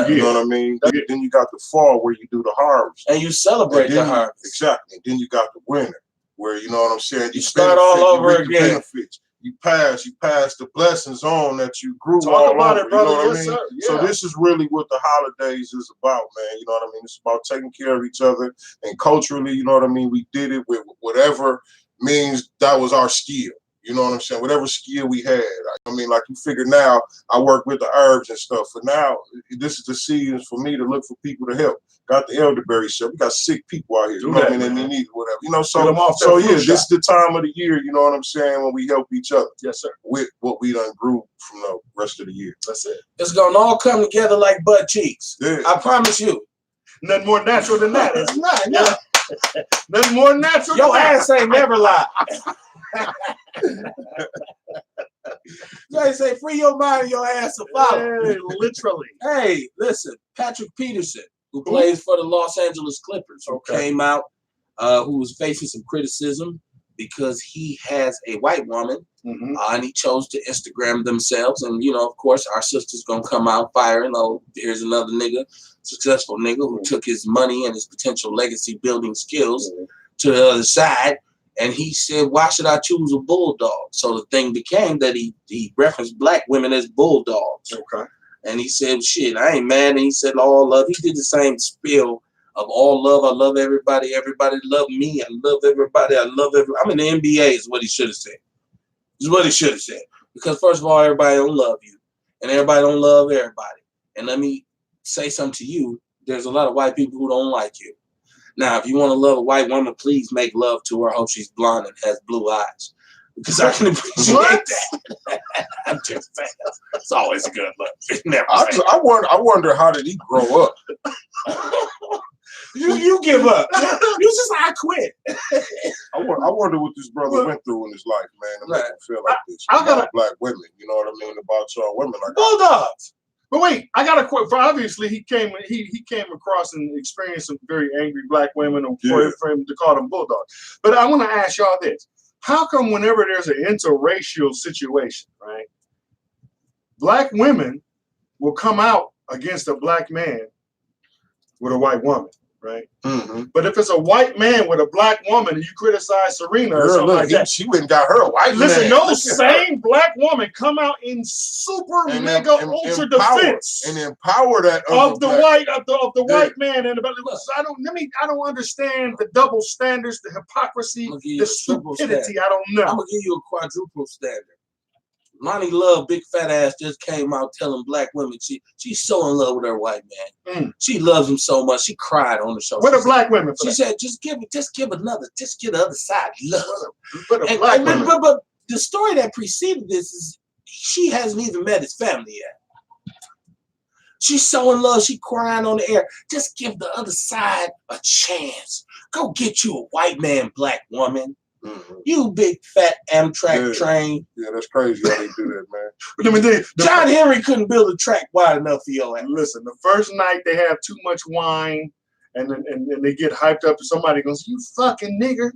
Speaker 2: You know what I mean? Then you got the fall where you do the harvest.
Speaker 3: And you celebrate the harvest.
Speaker 2: Exactly. Then you got the winter where, you know what I'm saying?
Speaker 3: You start all over again.
Speaker 2: Benefits. You pass the blessings on that you grew
Speaker 1: Talk
Speaker 2: all
Speaker 1: about
Speaker 2: over.
Speaker 1: It, brother.
Speaker 2: You know what
Speaker 1: yes,
Speaker 2: I mean?
Speaker 1: Sir. Yeah.
Speaker 2: So this is really what the holidays is about, man. You know what I mean? It's about taking care of each other. And culturally, you know what I mean? We did it with whatever means that was our skill. You know what I'm saying? Whatever skill we had. I mean, like you figure now, I work with the herbs and stuff. For now, this is the season for me to look for people to help. Got the elderberry shit. We got sick people out here. You know what I mean? And they need whatever. You know, so yeah, this is the time of the year, you know what I'm saying, when we help each other.
Speaker 1: Yes, sir.
Speaker 2: With what we done grew from the rest of the year.
Speaker 1: That's it.
Speaker 3: It's gonna all come together like butt cheeks.
Speaker 2: Yeah.
Speaker 3: I promise you.
Speaker 1: Nothing more natural than that.
Speaker 3: It's not. No.
Speaker 1: Nothing more natural.
Speaker 3: Your ass ain't never lie. They say free your mind and your ass to follow.
Speaker 1: Hey, literally.
Speaker 3: Hey, listen, Patrick Peterson, who plays for the Los Angeles Clippers, who came out, who was facing some criticism because he has a white woman,
Speaker 1: Mm-hmm.
Speaker 3: and he chose to Instagram themselves. And, you know, of course, our sister's going to come out firing. Oh, here's another nigga, successful nigga who took his money and his potential legacy building skills to the other side. And he said, why should I choose a bulldog? So the thing became that he referenced black women as bulldogs.
Speaker 1: Okay.
Speaker 3: And he said, shit, I ain't mad. And he said, all love. He did the same spiel of all love. I love everybody. Everybody love me. I love everybody. I love everybody. I'm in the NBA is what he should have said. Is what he should have said. Because first of all, everybody don't love you. And everybody don't love everybody. And let me say something to you. There's a lot of white people who don't like you. Now, if you want to love a white woman, please make love to her. I hope she's blonde and has blue eyes. Because I can appreciate that. I'm just saying. It's always a good look. Never
Speaker 2: I wonder how did he grow up?
Speaker 3: You give up. You just I quit.
Speaker 2: I wonder what this brother went through in his life, man, to make him feel like this.
Speaker 1: I got
Speaker 2: about black women, you know what I mean, about y'all women like
Speaker 3: bulldogs.
Speaker 1: But wait, I got a quote. Obviously, he came across and experienced some very angry black women for him to call them bulldogs. But I want to ask y'all this: how come whenever there's an interracial situation, right, black women will come out against a black man with a white woman, right?
Speaker 2: Mm-hmm.
Speaker 1: But if it's a white man with a black woman and you criticize Serena or something like that,
Speaker 2: she went and got her a white
Speaker 1: listen,
Speaker 2: man.
Speaker 1: those same black women come out in super
Speaker 2: and
Speaker 1: mega ultra defense
Speaker 2: and empower that
Speaker 1: of the
Speaker 2: black.
Speaker 1: white man and I don't understand the double standards, the hypocrisy, the stupidity. I don't know.
Speaker 3: I'm gonna give you a quadruple standard. Lonnie Love, big fat ass, just came out telling black women she's so in love with her white man. She loves him so much. She cried on the show.
Speaker 1: What are black women?
Speaker 3: She said, just give the other side love.
Speaker 1: But
Speaker 3: the story that preceded this is she hasn't even met his family yet. She's so in love, she crying on the air. Just give the other side a chance. Go get you a white man, black woman. Mm-hmm. You big fat Amtrak train.
Speaker 2: Yeah, that's crazy how they do that, man.
Speaker 1: But let me
Speaker 3: John Henry couldn't build a track wide enough for your ass.
Speaker 1: Listen, the first night they have too much wine and they get hyped up and somebody goes, you fucking nigger.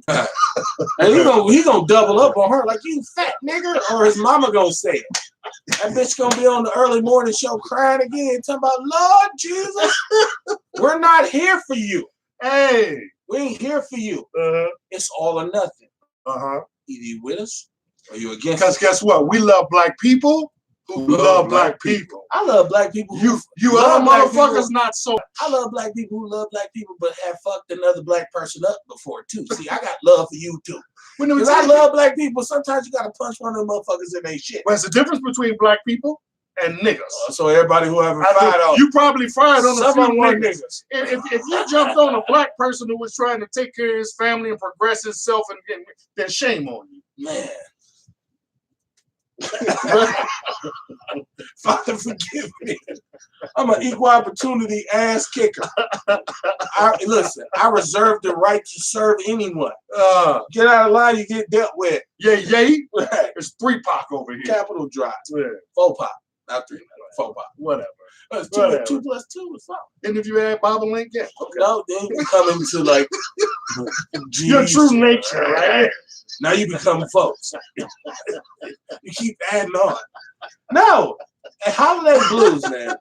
Speaker 3: And he gonna double up on her like, you fat nigger, or his mama gonna say it. That bitch gonna be on the early morning show crying again, talking about, Lord Jesus, we're not here for you.
Speaker 1: Hey.
Speaker 3: We ain't here for you. It's all or nothing. Either you with us or you against us.
Speaker 1: Because guess what? We love black people who love black people.
Speaker 3: I love black people
Speaker 1: you other motherfuckers not so.
Speaker 3: I love black people who love black people but have fucked another black person up before too. See, I got love for you too. Because I love black people. Sometimes you gotta punch one of them motherfuckers in their shit.
Speaker 1: But it's the difference between black people and niggas.
Speaker 3: So everybody who ever fired on
Speaker 1: you probably fired on a few
Speaker 3: niggas.
Speaker 1: If you jumped on a black person who was trying to take care of his family and progress himself, and then shame on you,
Speaker 3: man. Father, forgive me. I'm an equal opportunity ass kicker. Listen, I reserve the right to serve anyone. Get out of line, you get dealt with.
Speaker 1: Yay. Right. There's 3 Pac over here.
Speaker 3: Capital Drive.
Speaker 1: Yeah.
Speaker 3: 4 Pac. Not 3. 4 Pac.
Speaker 1: Whatever.
Speaker 3: 2 plus 2 is fine.
Speaker 1: And if you add Bob and Link, yeah. Okay.
Speaker 3: No, then you come into like
Speaker 1: your true nature, right?
Speaker 3: Now you become folks. You keep adding on. No. And Holiday Blues, man.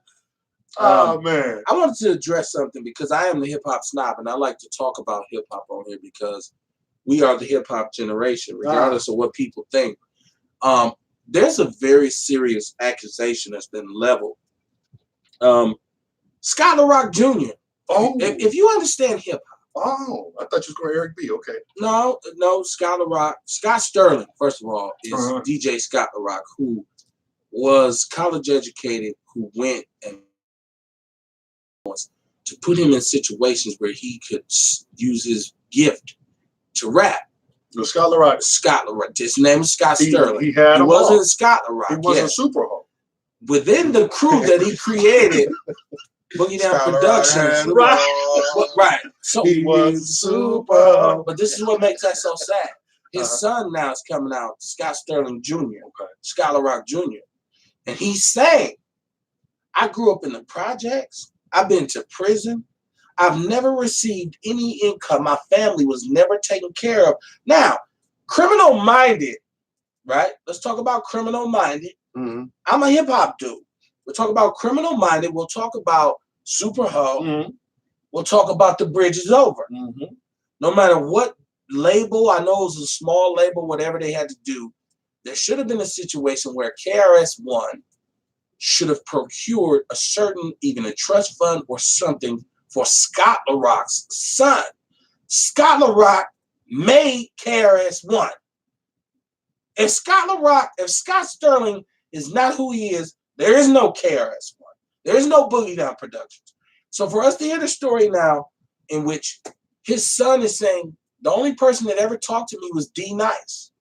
Speaker 1: Man.
Speaker 3: I wanted to address something because I am the hip hop snob and I like to talk about hip hop on here because we are the hip hop generation, regardless of what people think. There's a very serious accusation that's been leveled. Scott Rock Jr. If you understand hip hop.
Speaker 1: Oh, I thought you was going Eric B. Okay.
Speaker 3: No, Scott LaRock. Scott Sterling, first of all, is DJ Scott LaRock, who was college educated, who went and to put him in situations where he could use his gift to rap.
Speaker 1: Scott LaRock.
Speaker 3: Scott LaRock. His name is Scott Sterling.
Speaker 1: He
Speaker 3: wasn't Scott LaRock.
Speaker 1: He wasn't Super Home.
Speaker 3: Within the crew that he created, Boogie Down Productions. Right. So
Speaker 1: he was super.
Speaker 3: But this is what makes that so sad. His son now is coming out, Scott Sterling Jr., Scott LaRock Jr. And he's saying, I grew up in the projects. I've been to prison. I've never received any income. My family was never taken care of. Now, Criminal Minded, right? Let's talk about Criminal Minded.
Speaker 2: Mm-hmm.
Speaker 3: I'm a hip hop dude. We'll talk about Criminal Minded. We'll talk about Super Ho.
Speaker 1: Mm-hmm.
Speaker 3: We'll talk about The Bridge Is Over.
Speaker 1: Mm-hmm.
Speaker 3: No matter what label, I know it was a small label, whatever they had to do, there should have been a situation where KRS-One should have procured a certain, even a trust fund or something for Scott LaRock's son. Scott LaRock made KRS-One. If Scott Sterling is not who he is, there is no KRS-One. There is no Boogie Down Productions. So for us to hear the story now in which his son is saying, the only person that ever talked to me was D Nice.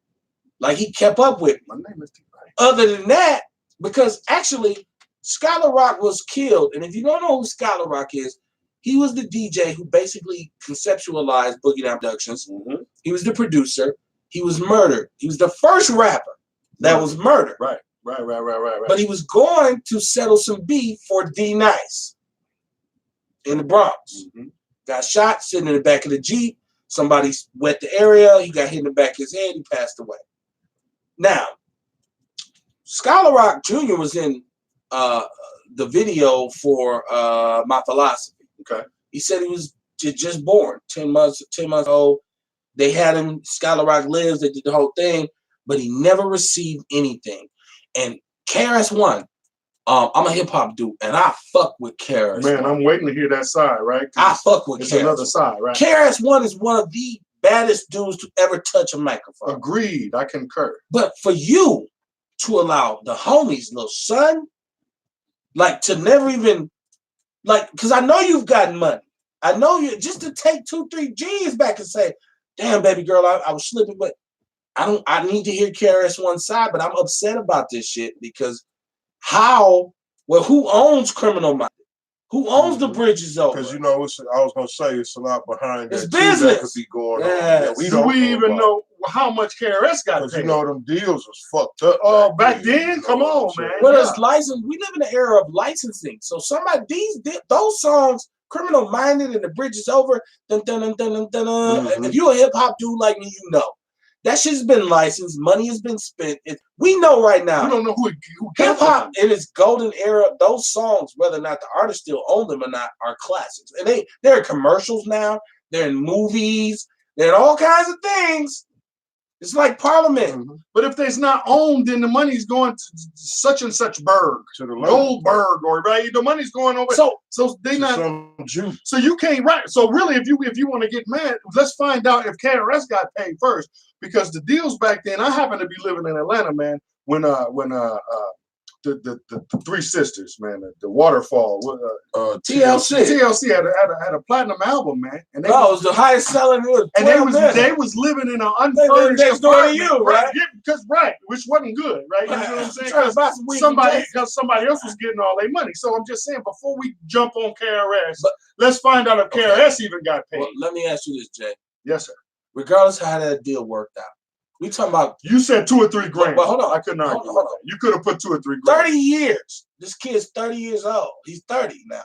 Speaker 3: Like he kept up with me.
Speaker 1: My name is D Nice.
Speaker 3: Other than that, because actually Scott LaRock was killed. And if you don't know who Scott LaRock is, he was the DJ who basically conceptualized Boogie Down Productions.
Speaker 1: Mm-hmm.
Speaker 3: He was the producer. He was murdered. He was the first rapper that was murdered.
Speaker 1: Right.
Speaker 3: But he was going to settle some beef for D Nice in the Bronx.
Speaker 1: Mm-hmm.
Speaker 3: Got shot sitting in the back of the Jeep. Somebody wet the area. He got hit in the back of his head. He passed away. Now, Scott LaRock Jr. was in the video for My Philosophy.
Speaker 1: Okay.
Speaker 3: He said he was just born, 10 months old. They had him, Scott LaRock lives, they did the whole thing, but he never received anything. And KRS-One, I'm a hip hop dude, and I fuck with KRS-One.
Speaker 1: Man, I'm waiting to hear that side, right?
Speaker 3: I fuck with
Speaker 1: it's
Speaker 3: KRS-One.
Speaker 1: Another side, right?
Speaker 3: KRS-One is one of the baddest dudes to ever touch a microphone.
Speaker 1: Agreed, I concur.
Speaker 3: But for you to allow the homies, little son, like to never even, like, because I know you've gotten money. I know you, just to take 2-3 G's back and say, damn, baby girl, I was slipping, but I need to hear KRS-One's side, but I'm upset about this shit because who owns Criminal Minded? Who owns The Bridge Is Over?
Speaker 2: Because, you know, I was going to say it's a lot behind
Speaker 3: it's
Speaker 2: that
Speaker 3: business.
Speaker 2: too that could be going on. Yeah,
Speaker 1: Do we even know how much KRS got
Speaker 2: Because,
Speaker 1: paid?
Speaker 2: you know, them deals was fucked up.
Speaker 1: Back then? Come on, man.
Speaker 3: Well, it's licensed. We live in an era of licensing. So those songs, Criminal Minded and The Bridge Is Over, dun, dun, dun, dun, dun, dun,
Speaker 2: Mm-hmm.
Speaker 3: If you're a hip hop dude like me, you know. That shit's been licensed. Money has been spent. We know right now.
Speaker 1: We don't know who
Speaker 3: hip hop in its golden era. Those songs, whether or not the artists still own them or not, are classics. And they're in commercials now. They're in movies. They're in all kinds of things. It's like Parliament.
Speaker 1: Mm-hmm. But if it's not owned, then the money's going to such and such Berg,
Speaker 2: to the
Speaker 1: Goldberg, or right. The money's going over. So they not.
Speaker 2: Some juice.
Speaker 1: So you can't write. So really, if you want to get mad, let's find out if KRS got paid first, because the deals back then. I happen to be living in Atlanta, man. When the Three Sisters, man, the Waterfall, TLC had a platinum album, man, and
Speaker 3: it was the highest selling.
Speaker 1: They was living in an unfurnished
Speaker 3: next door to you, right?
Speaker 1: Because which wasn't good, right? You know what I'm saying? Because somebody else was getting all their money. So I'm just saying, before we jump on KRS, let's find out if KRS even got paid.
Speaker 3: Well, let me ask you this, Jay.
Speaker 1: Yes, sir.
Speaker 3: Regardless of how that deal worked out, we talking about.
Speaker 1: You said 2 or 3 grand.
Speaker 3: But hold on,
Speaker 1: I couldn't argue.
Speaker 3: Hold on.
Speaker 1: You could have put 2 or 3 grand.
Speaker 3: 30 years. This kid's 30 years old. He's 30 now.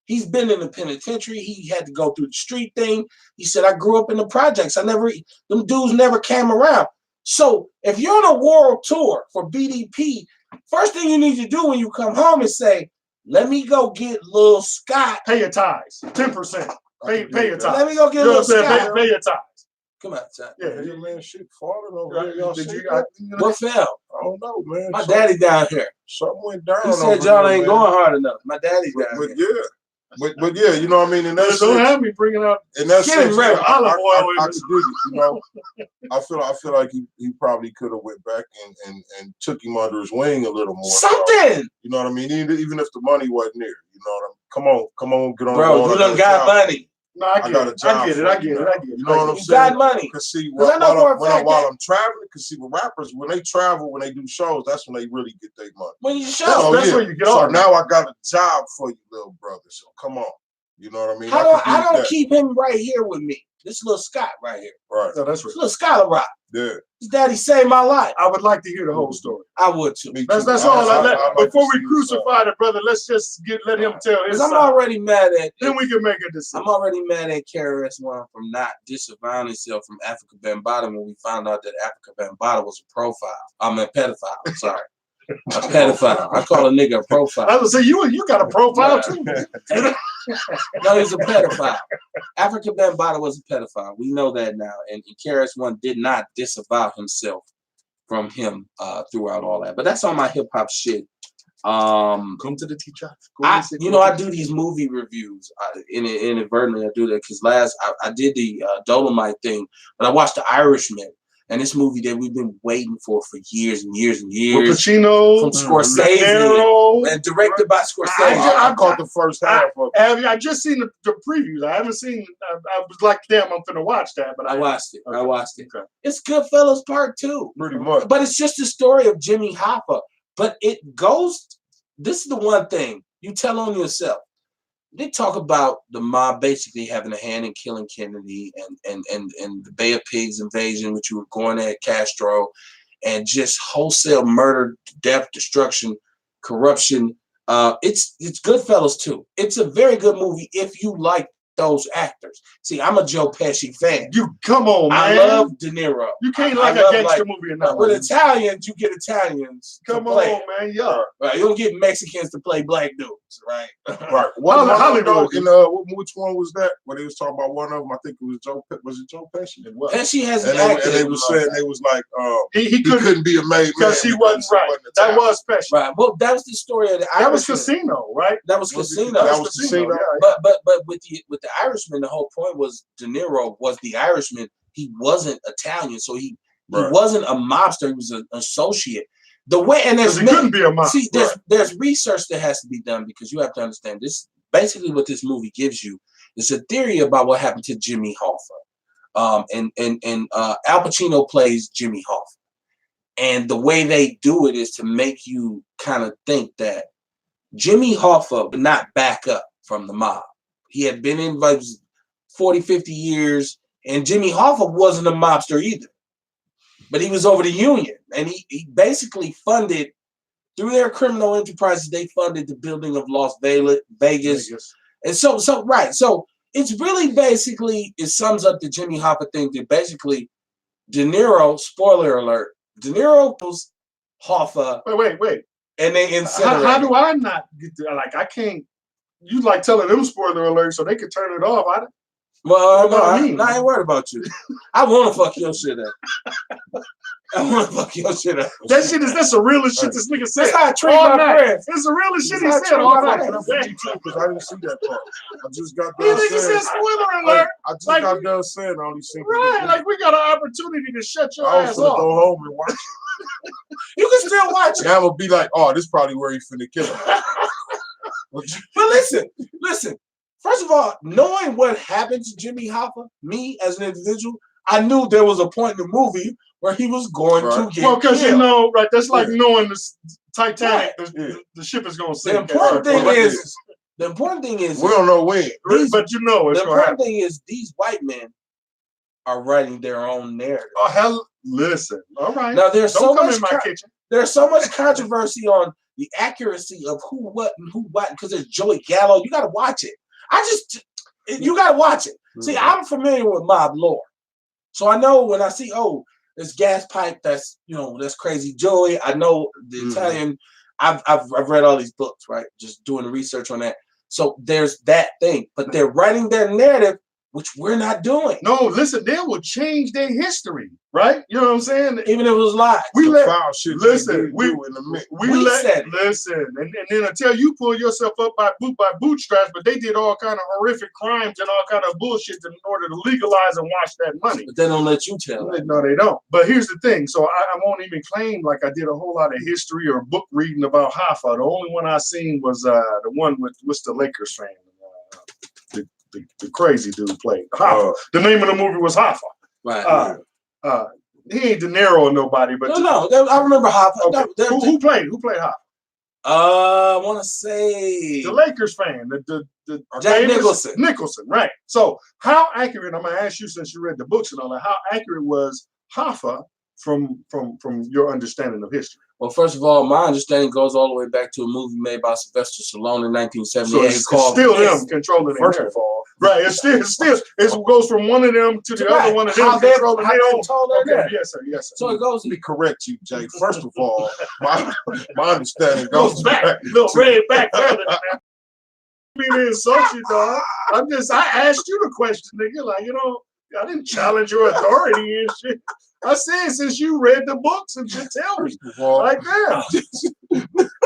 Speaker 3: He's been in the penitentiary. He had to go through the street thing. He said, I grew up in the projects. Them dudes never came around. So if you're on a world tour for BDP, first thing you need to do when you come home is say, let me go get Lil Scott.
Speaker 1: Pay your tithes. 10%. Pay your tithes.
Speaker 3: Let me go get Lil Scott.
Speaker 1: Pay your tithes.
Speaker 3: Come on, son.
Speaker 2: Yeah, man, shit falling over here. Y'all see
Speaker 3: what fell?
Speaker 2: I don't know, man.
Speaker 3: My daddy down here.
Speaker 2: Something went down.
Speaker 3: He said y'all ain't going hard enough. My daddy's down here.
Speaker 2: Yeah. But yeah, you know what I mean? And that's
Speaker 1: don't have me bringing out.
Speaker 2: And that's
Speaker 3: olive oil.
Speaker 2: I could dig it, you know. I feel like he probably could have went back and took him under his wing a little more.
Speaker 3: Something.
Speaker 2: You know what I mean? Even if the money wasn't there, you know what I mean? Come on, get on.
Speaker 3: Bro, you done got money.
Speaker 1: No, I get it. I get it.
Speaker 2: You know what I'm saying?
Speaker 3: You got money.
Speaker 2: Cause see, while I'm traveling, cause see, with rappers, when they travel, when they do shows, that's when they really get their money.
Speaker 3: When you show,
Speaker 1: that's where you get
Speaker 2: so
Speaker 1: on.
Speaker 2: Now I got a job for you, little brother. So come on. You know what I mean?
Speaker 3: I don't keep him right here with me. This little Scott right here.
Speaker 2: Right.
Speaker 1: No, that's right.
Speaker 3: This little Scholar Rock.
Speaker 2: Yeah.
Speaker 3: His daddy saved my life.
Speaker 1: I would like to hear the whole story.
Speaker 3: I would too.
Speaker 1: That's all. Before we crucify the brother, let's just let him tell his
Speaker 3: I'm
Speaker 1: side.
Speaker 3: already mad at.
Speaker 1: Then we can make a decision.
Speaker 3: I'm already mad at KRS-One from not disavowing himself from Africa Bambaataa when we found out that Africa Bambaataa was a profile. I'm a pedophile. I'm sorry. A pedophile. I call a nigga a profile.
Speaker 1: I was say you got a profile too.
Speaker 3: No, he's a pedophile. Africa Bambaataa was a pedophile. We know that now. And KRS-One did not disavow himself from him throughout all that. But that's on my hip hop shit.
Speaker 1: Come to the teacher.
Speaker 3: I do these movie reviews. Inadvertently, I do that because I did the Dolomite thing, but I watched The Irishman. And this movie that we've been waiting for years and years and years.
Speaker 1: With Pacino,
Speaker 3: from Scorsese, and directed by Scorsese.
Speaker 2: I caught the first half of it.
Speaker 1: I just seen the previews. I haven't seen. I was like, damn, I'm finna watch that. But
Speaker 3: I watched it.
Speaker 1: Okay.
Speaker 3: I watched it.
Speaker 1: Okay.
Speaker 3: It's Goodfellas Part 2.
Speaker 2: Pretty much.
Speaker 3: But it's just the story of Jimmy Hoffa. But it goes. This is the one thing you tell on yourself. They talk about the mob basically having a hand in killing Kennedy and the Bay of Pigs invasion, which you were going at Castro, and just wholesale murder, death, destruction, corruption. It's Goodfellas too. It's a very good movie if you like those actors. See, I'm a Joe Pesci fan.
Speaker 1: You come on, man.
Speaker 3: I love De Niro.
Speaker 1: You can't like a gangster movie or nothing.
Speaker 3: With Italians, you get Italians.
Speaker 1: Come on, man. Yeah.
Speaker 3: Right. You don't get Mexicans to play black dudes, right?
Speaker 2: Right. Which one was that? When they was talking about one of them, I think it was Joe. Was it Joe Pesci? It was.
Speaker 3: Pesci has
Speaker 2: and they was saying they was like he couldn't be a made man
Speaker 1: because he wasn't right. That was Pesci.
Speaker 3: Right. Well, that was the story of the Irishman.
Speaker 1: That was Casino, right?
Speaker 3: That was Casino.
Speaker 2: That was Casino.
Speaker 3: Yeah. But with the Irishman, the whole point was De Niro was the Irishman. He wasn't Italian, so he wasn't a mobster. He was an associate. The way and
Speaker 1: he couldn't be a mobster.
Speaker 3: See, there's research that has to be done because you have to understand this. Basically, what this movie gives you is a theory about what happened to Jimmy Hoffa. And Al Pacino plays Jimmy Hoffa, and the way they do it is to make you kind of think that Jimmy Hoffa would not back up from the mob. He had been in like 40, 50 years, and Jimmy Hoffa wasn't a mobster either. But he was over the union, and he basically funded, through their criminal enterprises, they funded the building of Las Vegas. And so it's really basically, it sums up the Jimmy Hoffa thing that basically De Niro, spoiler alert, De Niro was Hoffa.
Speaker 1: Wait.
Speaker 3: And they incinerate.
Speaker 1: How do I not get to, like, I can't, you like telling them spoiler alert so they can turn it off.
Speaker 3: I ain't worried about you. I want to fuck your shit up. I want to fuck your shit up.
Speaker 1: That's the realest shit this nigga said.
Speaker 3: That's how I treat my friends.
Speaker 1: It's the realest shit he said all night.
Speaker 2: Because I didn't see that part. I just got done saying.
Speaker 1: He said spoiler alert.
Speaker 2: I just got done saying all these things.
Speaker 1: Right, like we got an opportunity to shut your ass off.
Speaker 2: I was gonna go home and watch it.
Speaker 3: You can still watch it.
Speaker 2: Yeah, I'm gonna be like, oh, this is probably where he finna kill him.
Speaker 3: But listen. First of all, knowing what happened to Jimmy Hoffa, me as an individual, I knew there was a point in the movie where he was going to get killed.
Speaker 1: Because that's like knowing the Titanic, the ship is going to sink.
Speaker 3: The important thing is
Speaker 2: we don't know when,
Speaker 1: but it's going to happen. The
Speaker 3: important thing is these white men are writing their own narrative.
Speaker 1: Oh hell, listen. All right.
Speaker 3: Now there's
Speaker 1: so
Speaker 3: much controversy on the accuracy of who, what, because there's Joey Gallo. You got to watch it. You gotta watch it. Mm-hmm. See, I'm familiar with mob lore, so I know when I see this gas pipe, that's crazy Joey. I know the Italian. I've read all these books, right? Just doing the research on that. So there's that thing, but they're writing their narrative, which we're not doing.
Speaker 1: No, listen, they will change their history, right? You know what I'm saying?
Speaker 3: Even if it was lies.
Speaker 1: Listen, and then until you pull yourself up by bootstraps, but they did all kind of horrific crimes and all kind of bullshit in order to legalize and wash that money.
Speaker 3: But they don't let you tell.
Speaker 1: No, they don't. But here's the thing. So I won't even claim like I did a whole lot of history or book reading about Hoffa. The only one I seen was the one with the Lakers fan. The crazy dude played Hoffa. The name of the movie was Hoffa.
Speaker 3: Right.
Speaker 1: He ain't De Niro or nobody, but
Speaker 3: no. I remember Hoffa.
Speaker 1: Okay. Who played Hoffa?
Speaker 3: I want to say
Speaker 1: the Lakers fan, the
Speaker 3: Jack
Speaker 1: famous
Speaker 3: Nicholson.
Speaker 1: Nicholson, right? So how accurate? I'm gonna ask you since you read the books and all that. How accurate was Hoffa from your understanding of history?
Speaker 3: Well, first of all, my understanding goes all the way back to a movie made by Sylvester Stallone in 1978
Speaker 1: So it's
Speaker 3: called
Speaker 1: still them controlling
Speaker 2: First
Speaker 1: their
Speaker 2: of all,
Speaker 1: right. It goes from one of them to the other one of them controlling their own. Okay, yes, sir. Yes, sir.
Speaker 3: So it goes.
Speaker 2: let me correct you, Jay. First of all, my understanding
Speaker 1: goes
Speaker 2: goes
Speaker 1: back, little red back further than that. I mean to insult you, dog. I asked you the question, nigga. Like, I didn't challenge your authority and shit. I said, since you read the books and just tell me.
Speaker 2: First of all,
Speaker 1: Like that.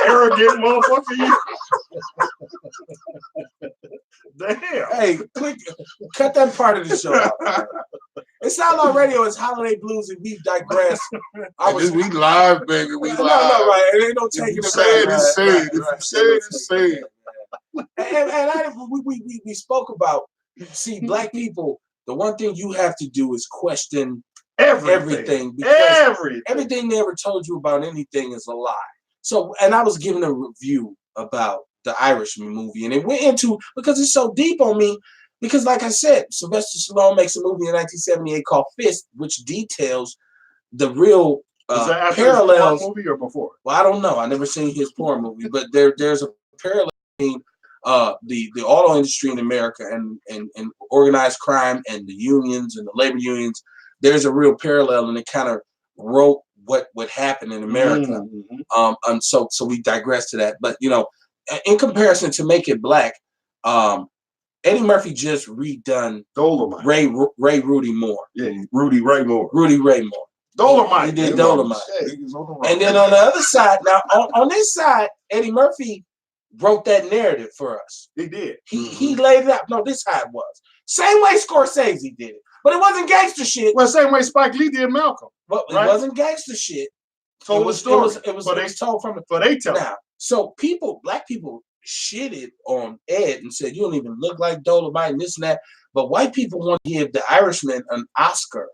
Speaker 1: Arrogant motherfucker, you. Damn.
Speaker 3: Hey, cut that part of the show out. Man. It's Outlaw Radio. It's Holiday Blues, and we digress.
Speaker 2: we live, baby. We live.
Speaker 3: No, right. It ain't no taking
Speaker 2: If you
Speaker 3: it
Speaker 2: say it,
Speaker 3: back.
Speaker 2: it's said. If you say it, it's said.
Speaker 3: And we spoke about, see, black people, the one thing you have to do is question everything. Because everything they ever told you about anything is a lie. So, and I was giving a review about the Irishman movie, and it went into, because it's so deep on me, because like I said, Sylvester Stallone makes a movie in 1978 called Fist, which details the real parallels.
Speaker 1: His movie or before?
Speaker 3: Well, I don't know. I never seen his porn movie, but there's a parallel between the auto industry in America and organized crime and the unions and the labor unions. There's a real parallel, and it kind of wrote what happened in America.
Speaker 1: Mm-hmm.
Speaker 3: And so we digress to that. But in comparison to Make It Black, Eddie Murphy just redone
Speaker 1: Dolomite.
Speaker 3: Ray Rudy Moore.
Speaker 2: Yeah, Rudy Ray Moore.
Speaker 1: Dolomite.
Speaker 3: He did Dolomite. And then on the other side, now on this side, Eddie Murphy wrote that narrative for us.
Speaker 1: He did.
Speaker 3: He laid it out. No, this is how it was. Same way Scorsese did it. But it wasn't gangster shit.
Speaker 1: Well, same way Spike Lee did Malcolm.
Speaker 3: But it wasn't gangster shit.
Speaker 1: Told the story.
Speaker 3: It was told from
Speaker 1: but they tell.
Speaker 3: Now, so black people shitted on Ed and said, you don't even look like Dolomite and this and that. But white people want to give The Irishman an Oscar.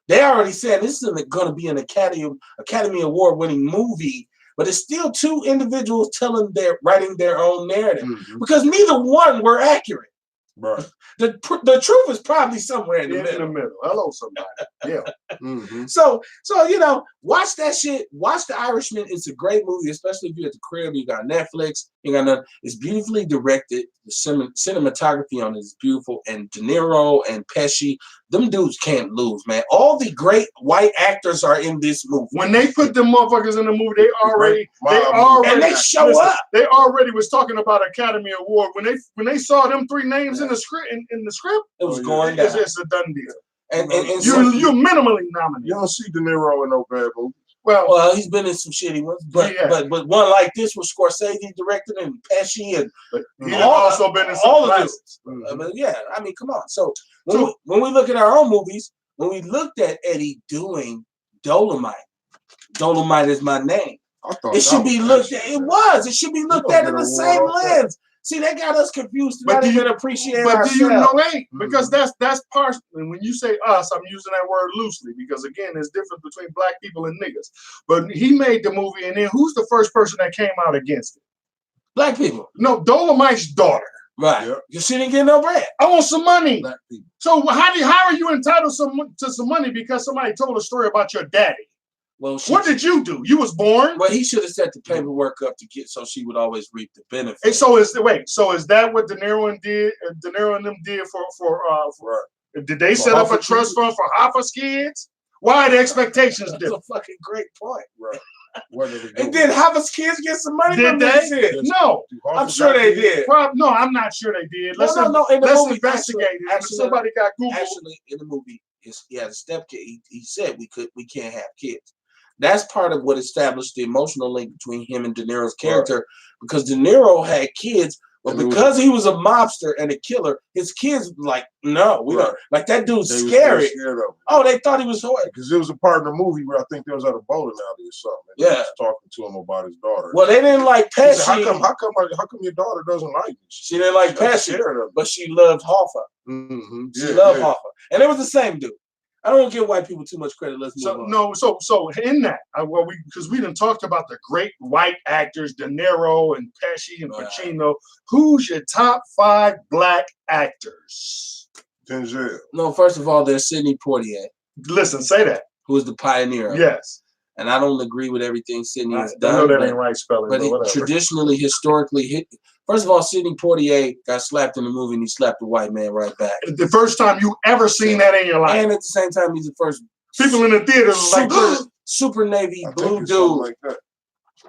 Speaker 3: They already said this isn't going to be an Academy Award winning movie, but it's still two individuals writing their own narrative because neither one were accurate.
Speaker 2: Right.
Speaker 3: The truth is probably somewhere in the middle.
Speaker 1: Hello, somebody. Yeah.
Speaker 3: So watch that shit. Watch The Irishman. It's a great movie, especially if you're at the crib. You got Netflix. You got nothing. It's beautifully directed. The cinematography on it is beautiful. And De Niro and Pesci, them dudes can't lose, man. All the great white actors are in this movie.
Speaker 1: When they put them motherfuckers in the movie, they already
Speaker 3: and they show up.
Speaker 1: They already was talking about Academy Award when they saw them three names in the script. In the script,
Speaker 3: it was going down.
Speaker 1: It's a done deal.
Speaker 3: And
Speaker 1: you're minimally nominated.
Speaker 2: You don't see De Niro in no bad movies.
Speaker 3: Well, he's been in some shitty ones, but one like this was Scorsese directed and Pesci and
Speaker 1: he's also been in some
Speaker 3: all of
Speaker 1: classics.
Speaker 3: But yeah, I mean, come on. So when we look at our own movies, when we looked at Eddie doing Dolomite is my name. It should be looked at. It should be looked at in the same lens. See, they got us confused. Not even appreciate ourselves.
Speaker 1: Do you know, because that's partially, when you say us, I'm using that word loosely because again, there's difference between black people and niggas. But he made the movie, and then who's the first person that came out against it?
Speaker 3: Black people.
Speaker 1: No, Dolomite's daughter.
Speaker 3: Right. Yep. You she didn't get no bread.
Speaker 1: I want some money.
Speaker 2: Black people.
Speaker 1: So how are you entitled to some money because somebody told a story about your daddy?
Speaker 3: Well,
Speaker 1: what did you do? You was born.
Speaker 3: Well, he should have set the paperwork up to get so she would always reap the benefit.
Speaker 1: And so is that what De Niro and them did for did they set up a trust fund for Hoffa's kids? Why are the expectations different?
Speaker 3: That's a fucking great point.
Speaker 2: Right.
Speaker 3: And did Hoffa's kids get some money from
Speaker 1: this?
Speaker 3: No, I'm sure they did.
Speaker 1: No, I'm not sure they did. Let's investigate it.
Speaker 3: Actually,
Speaker 1: somebody got Google.
Speaker 3: Actually, in the movie, he had a stepkid. He said we can't have kids. That's part of what established the emotional link between him and De Niro's character, because De Niro had kids, but because he was a mobster and a killer, his kids no, we don't. Like that dude's scary. Oh, they thought he was horrible.
Speaker 2: Because there was a part in the movie where I think there was at a bowling alley or something. And he was talking to him about his daughter.
Speaker 3: Well, they didn't like Pesci.
Speaker 2: Said, how come your daughter doesn't like me?
Speaker 3: She didn't like Pesci, but she loved Hoffa.
Speaker 2: Mm-hmm.
Speaker 3: She loved Hoffa, and it was the same dude. I don't give white people too much credit. Let's move on.
Speaker 1: So in that, because we done talked about the great white actors, De Niro and Pesci and Pacino. Who's your top 5 black actors?
Speaker 2: Denzel.
Speaker 3: No, first of all, there's Sidney Poitier.
Speaker 1: Listen, say that.
Speaker 3: Who is the pioneer?
Speaker 1: Yes.
Speaker 3: And I don't agree with everything Sidney has
Speaker 1: I
Speaker 3: done.
Speaker 1: know that ain't right spelling,
Speaker 3: but traditionally, historically, first of all, Sidney Poitier got slapped in the movie and he slapped the white man right back.
Speaker 1: The first time you ever seen that in your life.
Speaker 3: And at the same time, he's the first.
Speaker 1: People in the theater like,
Speaker 3: super navy blue dude.
Speaker 2: Like that.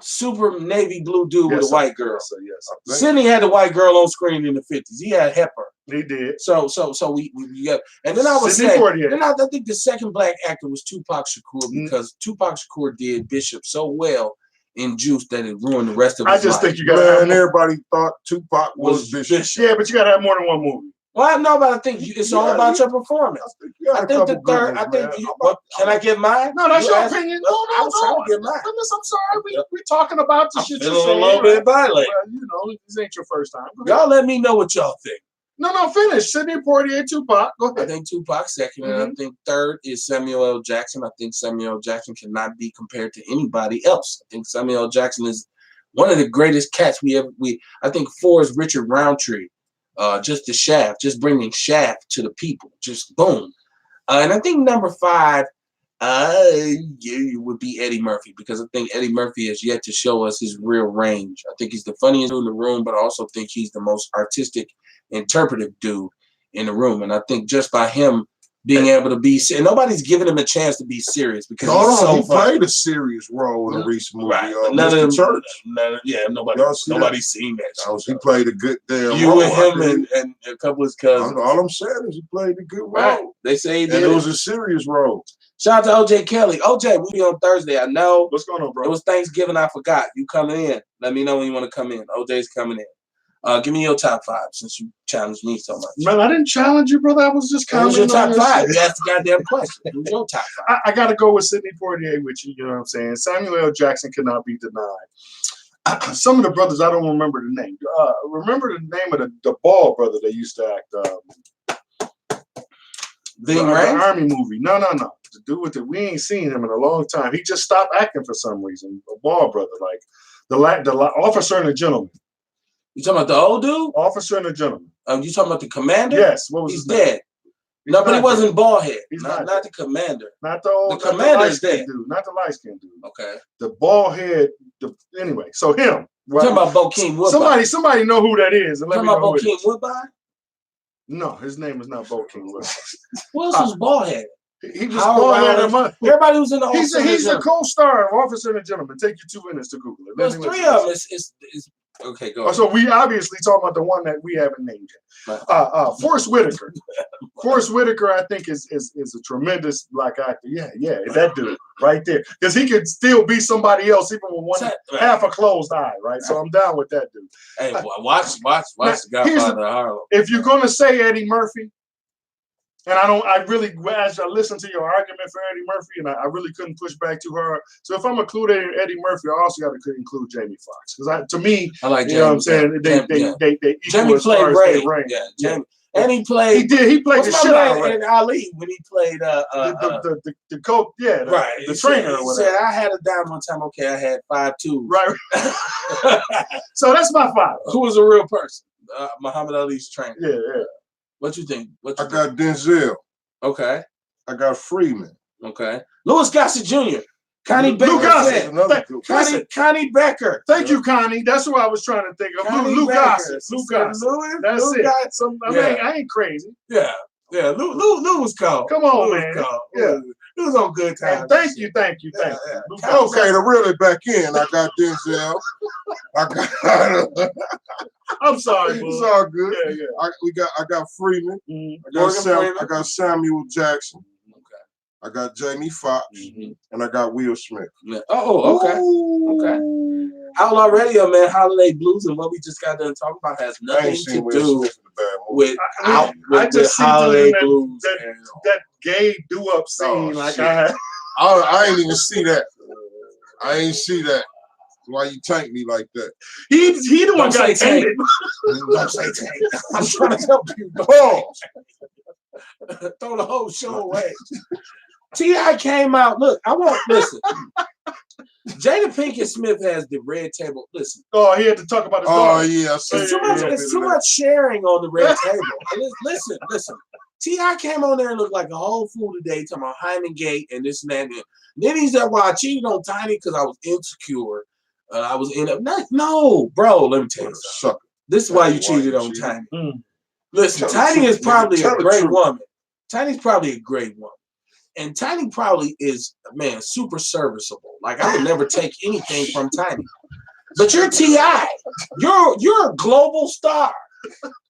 Speaker 3: Super navy blue dude with a white girl.
Speaker 1: So yes.
Speaker 3: Sidney had the white girl on screen in the 50s. He had Hepper.
Speaker 1: He did.
Speaker 3: So we got, and then I would say, then I think the second black actor was Tupac Shakur because Tupac Shakur did Bishop so well in Juice that it ruined the rest of his life.
Speaker 1: I just think you got
Speaker 2: and everybody thought Tupac was Bishop.
Speaker 1: Yeah, but you got to have more than one movie.
Speaker 3: Well, no, but I think it's all about your performance. I think the third. Can I get mine?
Speaker 1: No, that's your opinion. No,
Speaker 3: I was trying to get mine.
Speaker 1: I'm sorry. We're talking about the shit.
Speaker 3: Feeling a little bit violent.
Speaker 1: Well, you know, this ain't your first time.
Speaker 3: Y'all let me know what y'all think.
Speaker 1: No, finish. Sidney Poitier, Tupac. Go ahead.
Speaker 3: I think Tupac second, and I think third is Samuel L. Jackson. I think Samuel L. Jackson cannot be compared to anybody else. I think Samuel L. Jackson is one of the greatest cats I think 4 is Richard Roundtree. Just the Shaft, just bringing Shaft to the people, just boom. And I think number 5 would be Eddie Murphy because I think Eddie Murphy has yet to show us his real range. I think he's the funniest dude in the room, but I also think he's the most artistic, interpretive dude in the room. And I think just by him being able to be, and nobody's giving him a chance to be serious because
Speaker 2: he played a serious role in a recent movie.
Speaker 3: Right.
Speaker 2: None of Church.
Speaker 3: Nobody's seen that.
Speaker 2: He played a good damn
Speaker 3: you
Speaker 2: role.
Speaker 3: And him and a couple of his cousins.
Speaker 2: All I'm saying is he played a good role.
Speaker 3: Right. They say he did.
Speaker 2: And it was a serious role.
Speaker 3: Shout out to OJ Kelly. OJ, we'll be on Thursday. I know.
Speaker 1: What's going on, bro?
Speaker 3: It was Thanksgiving. I forgot. You coming in. Let me know when you want to come in. OJ's coming in. Give me your top 5 since you challenged me so much.
Speaker 1: Man, I didn't challenge you, brother. I was just commenting.
Speaker 3: Who's your top 5? You asked the goddamn question. Who's your top 5?
Speaker 1: I got to go with Sidney Poitier with you. You know what I'm saying? Samuel L. Jackson cannot be denied. Some of the brothers, I don't remember the name. Remember the name of the Ball brother that used to act? The Army movie. No. The dude with we ain't seen him in a long time. He just stopped acting for some reason. A Ball brother, like the Officer and the Gentleman.
Speaker 3: You talking about the old dude?
Speaker 1: Officer and the Gentleman.
Speaker 3: You talking about the commander?
Speaker 1: Yes. What was
Speaker 3: He's
Speaker 1: his name?
Speaker 3: dead. No, but he wasn't bald head.
Speaker 1: He's
Speaker 3: not the commander.
Speaker 1: Not the old.
Speaker 3: The commander's dead.
Speaker 1: Dude. Not the light skinned dude.
Speaker 3: Okay.
Speaker 1: The bald head. Anyway, so him.
Speaker 3: Right? Talking about Bokeem Woodbine.
Speaker 1: Somebody know who that is. And let
Speaker 3: talking
Speaker 1: me
Speaker 3: about Bokeem Woodbine?
Speaker 1: No, his name is not Bokeem Woodbine.
Speaker 3: Who else was bald head?
Speaker 1: He was bald head.
Speaker 3: Everybody was in the
Speaker 1: He's a co-star of Officer and the Gentleman. Take you 2 minutes to Google it.
Speaker 3: There's 3 of them. It's okay, go ahead.
Speaker 1: So we obviously talking about the one that we haven't named yet. Forrest Whitaker. Forrest Whitaker, I think, is a tremendous black actor. Yeah, that dude right there. Because he could still be somebody else even with half a closed eye, right? So I'm down with that dude.
Speaker 3: Hey, watch The Godfather of Harlem.
Speaker 1: If you're gonna say Eddie Murphy, and as I listened to your argument for Eddie Murphy, and I really couldn't push back too hard. So if I'm including Eddie Murphy, I also got to include Jamie Foxx. Because to me,
Speaker 3: I like
Speaker 1: Jamie. You know what I'm saying? They
Speaker 3: Jamie
Speaker 1: equal
Speaker 3: played
Speaker 1: great.
Speaker 3: Yeah, Jamie. And he played.
Speaker 1: He played the shit out of
Speaker 3: Ray. And Ali when he played
Speaker 1: the coach. Yeah, the trainer or whatever.
Speaker 3: Said I had a dime one time. Okay, I had 5'2".
Speaker 1: Right. So that's my 5.
Speaker 3: Who was a real person? Muhammad Ali's trainer.
Speaker 1: Yeah.
Speaker 3: What you think?
Speaker 2: I got Denzel.
Speaker 3: Okay.
Speaker 2: I got Freeman.
Speaker 3: Okay. Louis Gossett Jr. Connie Becker. Connie Becker.
Speaker 1: Thank you, Connie. That's who I was trying to think of. Lou Gossett. That's it. I ain't crazy.
Speaker 3: Yeah. Lou was cold.
Speaker 1: Come on, man.
Speaker 3: Yeah. It was on Good Times.
Speaker 1: Thank you.
Speaker 2: Okay, to reel it back in, I got Denzel.
Speaker 1: I'm sorry,
Speaker 2: it's all good.
Speaker 1: Yeah.
Speaker 2: I got Freeman.
Speaker 3: Mm-hmm.
Speaker 2: I got Samuel Jackson.
Speaker 3: Okay.
Speaker 2: I got Jamie Foxx, and I got Will Smith.
Speaker 3: Yeah. Oh, okay.
Speaker 2: Ooh.
Speaker 3: Okay. Outlaw Radio, man, Holiday Blues, and what we just got done talking about has nothing to do with Holiday Blues.
Speaker 1: That gay do-up scene,
Speaker 2: I ain't even see that. I ain't see that. Why you tank me like that?
Speaker 1: He the one got tainted.
Speaker 3: Don't say tank. I'm trying to help you. Throw the whole show away. T.I. came out. Look, I won't listen. Jada Pinkett Smith has the red table. Listen.
Speaker 1: Oh, he had to talk about his daughter.
Speaker 2: Yeah.
Speaker 3: It's too much sharing on the red table. Listen. T.I. came on there and looked like a whole fool today, talking about Hyman Gate and this and that. And then he said, well, I cheated on Tiny because I was insecure. I was in a no, bro. Let me tell you something. This is why you cheated on Tiny. Listen, Tiny is probably a great woman. Tiny's probably a great woman. And Tiny probably is, man, super serviceable. Like, I would never take anything from Tiny. But you're T.I. You're a global star.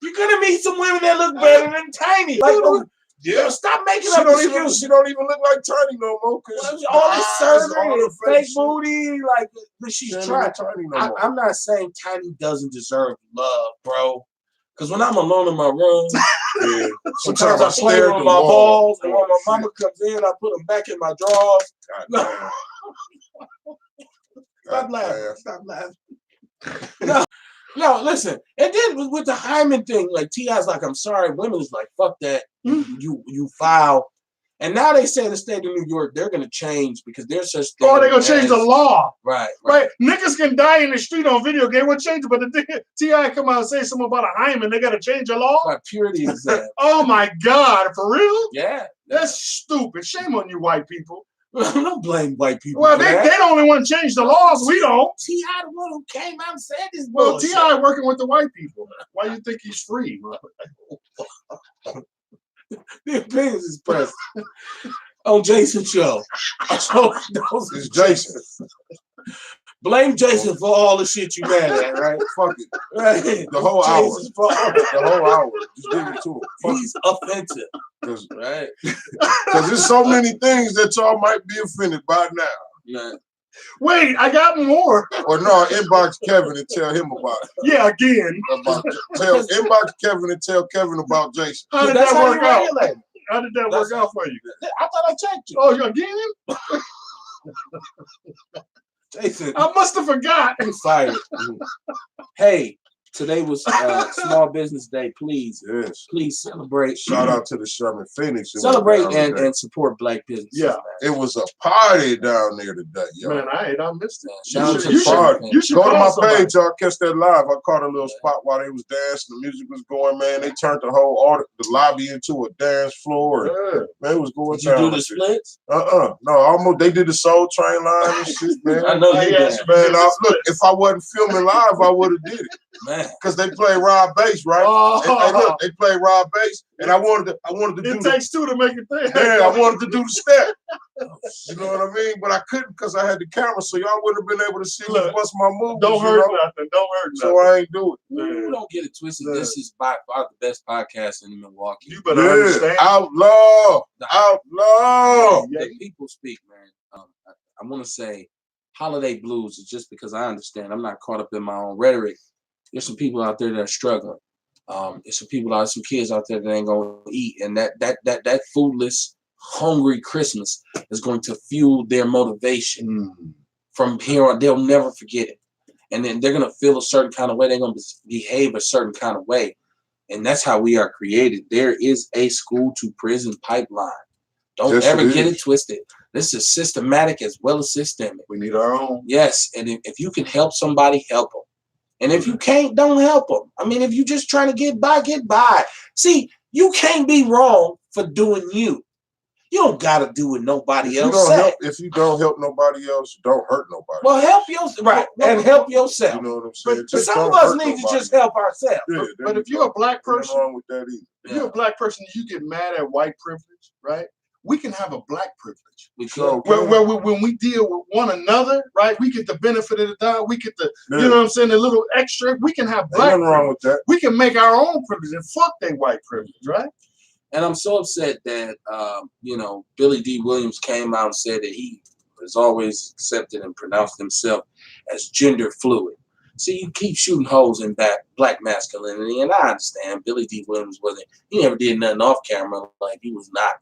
Speaker 3: You're gonna meet some women that look better than Tiny. Like, yeah, stop making up excuses.
Speaker 2: She don't even look like Tiny no more.
Speaker 3: All this surgery and fake booty, like, but she's trying. I'm not saying Tiny doesn't deserve love, bro. Because when I'm alone in my room, sometimes I play with my balls, and when my mama comes in, I put them back in my drawers. Stop laughing. No, listen. And then with the Hyman thing, like T.I.'s like, I'm sorry, women is like, fuck that. You foul. And now they say in the state of New York, they're gonna change because there's such thing.
Speaker 1: Oh, they're gonna change the law.
Speaker 3: Right.
Speaker 1: Niggas can die in the street on video game. What change? But the T.I. come out and say something about a Hyman, they gotta change the law.
Speaker 3: What purity is that?
Speaker 1: Oh my God, for real?
Speaker 3: Yeah.
Speaker 1: That's stupid. Shame on you, white people.
Speaker 3: Don't blame white people.
Speaker 1: Well, they don't only want to change the laws. We don't.
Speaker 3: T.I. the one who came out and said this.
Speaker 1: Well, T.I. working with the white people. Why you think he's free?
Speaker 3: The opinions is pressed on Jason's show.
Speaker 2: It's Jason.
Speaker 3: Blame Jason for all the shit you mad at, right?
Speaker 2: Fuck it.
Speaker 3: Right.
Speaker 2: The whole hour. The whole hour. Just give it to him.
Speaker 3: He's offensive. Right.
Speaker 2: Because there's so many things that y'all might be offended by now.
Speaker 3: Yeah.
Speaker 1: Wait, I got more.
Speaker 2: Or no, inbox Kevin and tell him about it.
Speaker 1: Yeah, again.
Speaker 2: Inbox Kevin and tell Kevin about Jason.
Speaker 1: How did that work out? How did that work out for you?
Speaker 3: I thought I checked you.
Speaker 1: Oh, you again?
Speaker 3: Jason,
Speaker 1: I must have forgot.
Speaker 3: I'm fired. Hey, today was Small Business Day. Please celebrate.
Speaker 2: Shout out to the Sherman Phoenix.
Speaker 3: Celebrate and support Black businesses.
Speaker 1: Yeah,
Speaker 2: it was a party down there today. Yo.
Speaker 1: Man, I missed it.
Speaker 3: Shout out to the party.
Speaker 2: You should go to my page, y'all. Catch that live. I caught a little spot while they was dancing. The music was going, man. They turned the whole the lobby into a dance floor. And, man, it was going down.
Speaker 3: Did you do the splits?
Speaker 2: No, almost. They did the Soul Train line and shit, man.
Speaker 3: I know you did.
Speaker 2: Man, look, if I wasn't filming live, I would have did it.
Speaker 3: Man.
Speaker 2: Because they play Rob Bass, right? Hey, look, they play Rob Bass, and I wanted to do.
Speaker 1: It takes two to make a thing.
Speaker 2: Yeah, I wanted to do the step. You know what I mean? But I couldn't because I had the camera, so y'all wouldn't have been able to see what's my moves.
Speaker 1: Don't hurt nothing. Don't hurt nothing.
Speaker 2: So I ain't do it.
Speaker 3: You don't get it twisted. Yeah. This is by far the best podcast in Milwaukee.
Speaker 1: You better understand.
Speaker 2: Outlaw.
Speaker 3: The people speak, man. I want to say holiday blues is just because I understand. I'm not caught up in my own rhetoric. There's some people out there that are struggling. There's some kids out there that ain't gonna eat, and that foodless, hungry Christmas is going to fuel their motivation. From here on. They'll never forget it, and then they're gonna feel a certain kind of way. They're gonna behave a certain kind of way, and that's how we are created. There is a school to prison pipeline. Don't ever get it twisted. This is systematic as well as systemic.
Speaker 1: We need our own.
Speaker 3: Yes, and if you can help somebody, help them. And if you can't, don't help them. I mean, if you're just trying to get by, get by. See, you can't be wrong for doing you. You don't got to do what nobody else said.
Speaker 2: If you don't help nobody else, don't hurt nobody.
Speaker 3: Well, help yourself. Right, and help yourself.
Speaker 2: You know what I'm saying?
Speaker 3: But some of us need to just help ourselves.
Speaker 2: Yeah,
Speaker 1: but if you're a black person,
Speaker 2: wrong with that either.
Speaker 1: If you're a black person, you get mad at white privilege, right? We can have a black privilege. When we deal with one another, right? We get the benefit of the doubt. We get the, you know what I'm saying, the little extra. We can have black privilege.
Speaker 2: Nothing wrong with that.
Speaker 1: We can make our own privilege and fuck that white privilege, right?
Speaker 3: And I'm so upset that, Billy D. Williams came out and said that he has always accepted and pronounced himself as gender fluid. See, you keep shooting holes in black masculinity, and I understand Billy D. Williams he never did nothing off camera. Like, he was not,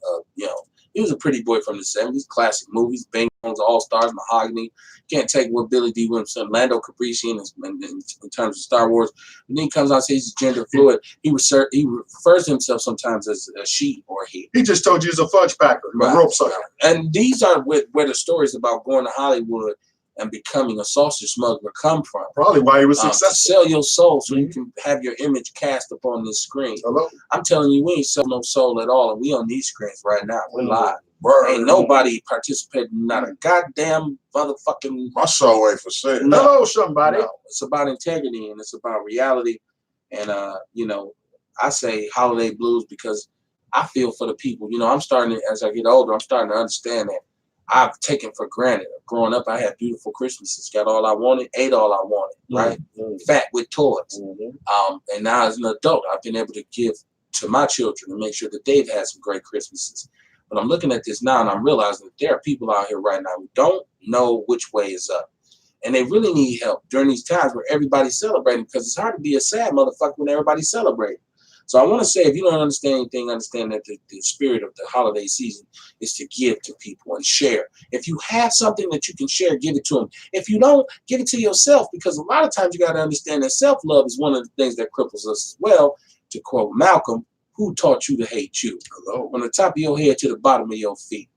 Speaker 3: He was a pretty boy from the 70s. Classic movies, Bang Bones, All Stars, Mahogany. Can't take what Billy D. Williams, Lando Calrissian in terms of Star Wars. And then he comes out and says he's gender fluid. He refers to himself sometimes as a she or he.
Speaker 1: He just told you he's a fudge packer, a rope sucker.
Speaker 3: And these are where the stories about going to Hollywood and becoming a sausage smuggler come from.
Speaker 1: Probably why he was
Speaker 3: To
Speaker 1: successful.
Speaker 3: sell your soul so you can have your image cast upon this screen.
Speaker 1: Hello?
Speaker 3: I'm telling you, we ain't selling no soul at all, and we on these screens right now. We're live.
Speaker 2: Word.
Speaker 3: Ain't nobody participating, not a goddamn motherfucking.
Speaker 2: My soul ain't for sale.
Speaker 3: No.
Speaker 1: Hello, somebody.
Speaker 3: No, it's about integrity and it's about reality. And you know, I say holiday blues because I feel for the people. You know, I'm starting to, as I get older, I'm starting to understand that I've taken for granted. Growing up, I had beautiful Christmases, got all I wanted, ate all I wanted, right? Fat with toys. And now as an adult, I've been able to give to my children and make sure that they've had some great Christmases. But I'm looking at this now and I'm realizing that there are people out here right now who don't know which way is up. And they really need help during these times where everybody's celebrating, because it's hard to be a sad motherfucker when everybody's celebrating. So I want to say, if you don't understand anything, understand that the spirit of the holiday season is to give to people and share. If you have something that you can share, give it to them. If you don't, give it to yourself, because a lot of times you got to understand that self-love is one of the things that cripples us as well. To quote Malcolm, who taught you to hate you? Hello. From the top of your head to the bottom of your feet.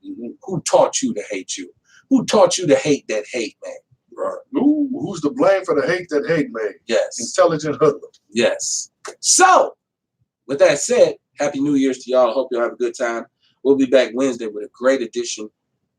Speaker 3: Who taught you to hate you? Who taught you to hate that hate, man?
Speaker 1: Right. Ooh, who's to blame for the hate that hate made?
Speaker 3: Yes.
Speaker 1: Intelligent hoodlum.
Speaker 3: Yes. So, with that said, Happy New Year's to y'all. Hope y'all have a good time. We'll be back Wednesday with a great edition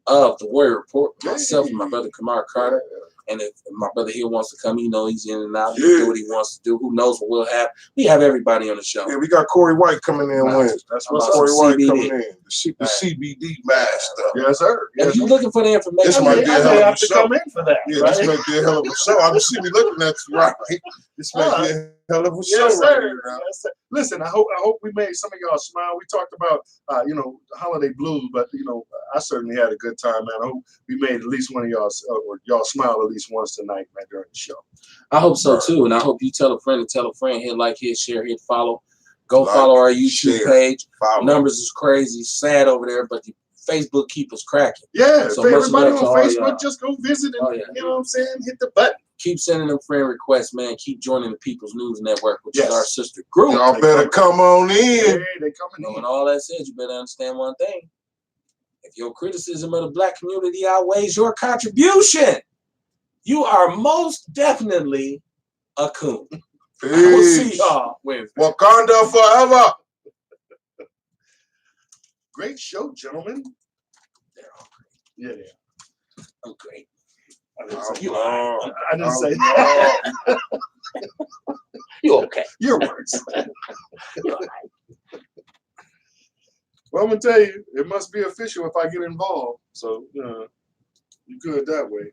Speaker 3: of the Warrior Report. Myself and my brother Kamar Carter. And if my brother here wants to come, you know he's in and out. He'll do what he wants to do. Who knows what we'll have. We have everybody on the show.
Speaker 2: Yeah, we got Corey White coming in Wednesday.
Speaker 1: That's
Speaker 2: What's
Speaker 1: what's
Speaker 2: Corey
Speaker 1: up.
Speaker 2: White coming in? The CBD master.
Speaker 1: Yes, sir.
Speaker 3: And if
Speaker 1: Yes,
Speaker 3: you're looking for the information,
Speaker 2: This might be a hell of a
Speaker 1: have to
Speaker 2: show.
Speaker 1: come in for that.
Speaker 2: Yeah,
Speaker 1: right?
Speaker 2: this might be a hell of a show. I see me looking at you, right? This might be a hell of a show
Speaker 1: Yes,
Speaker 2: right
Speaker 1: sir.
Speaker 2: here now.
Speaker 1: Yes, sir. Listen, I hope we made some of y'all smile. We talked about holiday blues, but I certainly had a good time, man. I hope we made at least one of y'all or y'all smile at least once tonight, man, during the show.
Speaker 3: I hope so too, and I hope you tell a friend and tell a friend. Hit like, hit share, hit follow. Go follow our YouTube page.
Speaker 2: Follow.
Speaker 3: Numbers is crazy, sad over there, but the Facebook keep us cracking.
Speaker 1: Yeah,
Speaker 3: So
Speaker 1: if
Speaker 3: much
Speaker 1: everybody
Speaker 3: love
Speaker 1: on
Speaker 3: to all
Speaker 1: Facebook,
Speaker 3: y'all.
Speaker 1: just go visit and
Speaker 3: Yeah.
Speaker 1: you know what I'm saying, hit the button.
Speaker 3: Keep sending them friend requests, man. Keep joining the People's News Network, which
Speaker 1: Yes.
Speaker 3: is our sister group.
Speaker 2: Y'all better come on in.
Speaker 1: Hey, they coming
Speaker 3: And
Speaker 1: in.
Speaker 3: when all that said, you better understand one thing. If your criticism of the black community outweighs your contribution, you are most definitely a coon. We'll see y'all Wednesday.
Speaker 2: Wakanda forever.
Speaker 1: Great show, gentlemen.
Speaker 3: They're all
Speaker 1: Yeah, yeah.
Speaker 3: great. I'm great.
Speaker 1: I didn't say,
Speaker 2: Outlaw.
Speaker 1: I didn't say that.
Speaker 3: You okay?
Speaker 1: Your words.
Speaker 3: You're all right.
Speaker 1: Well, I'm gonna tell you, it must be official if I get involved. So, you good that way.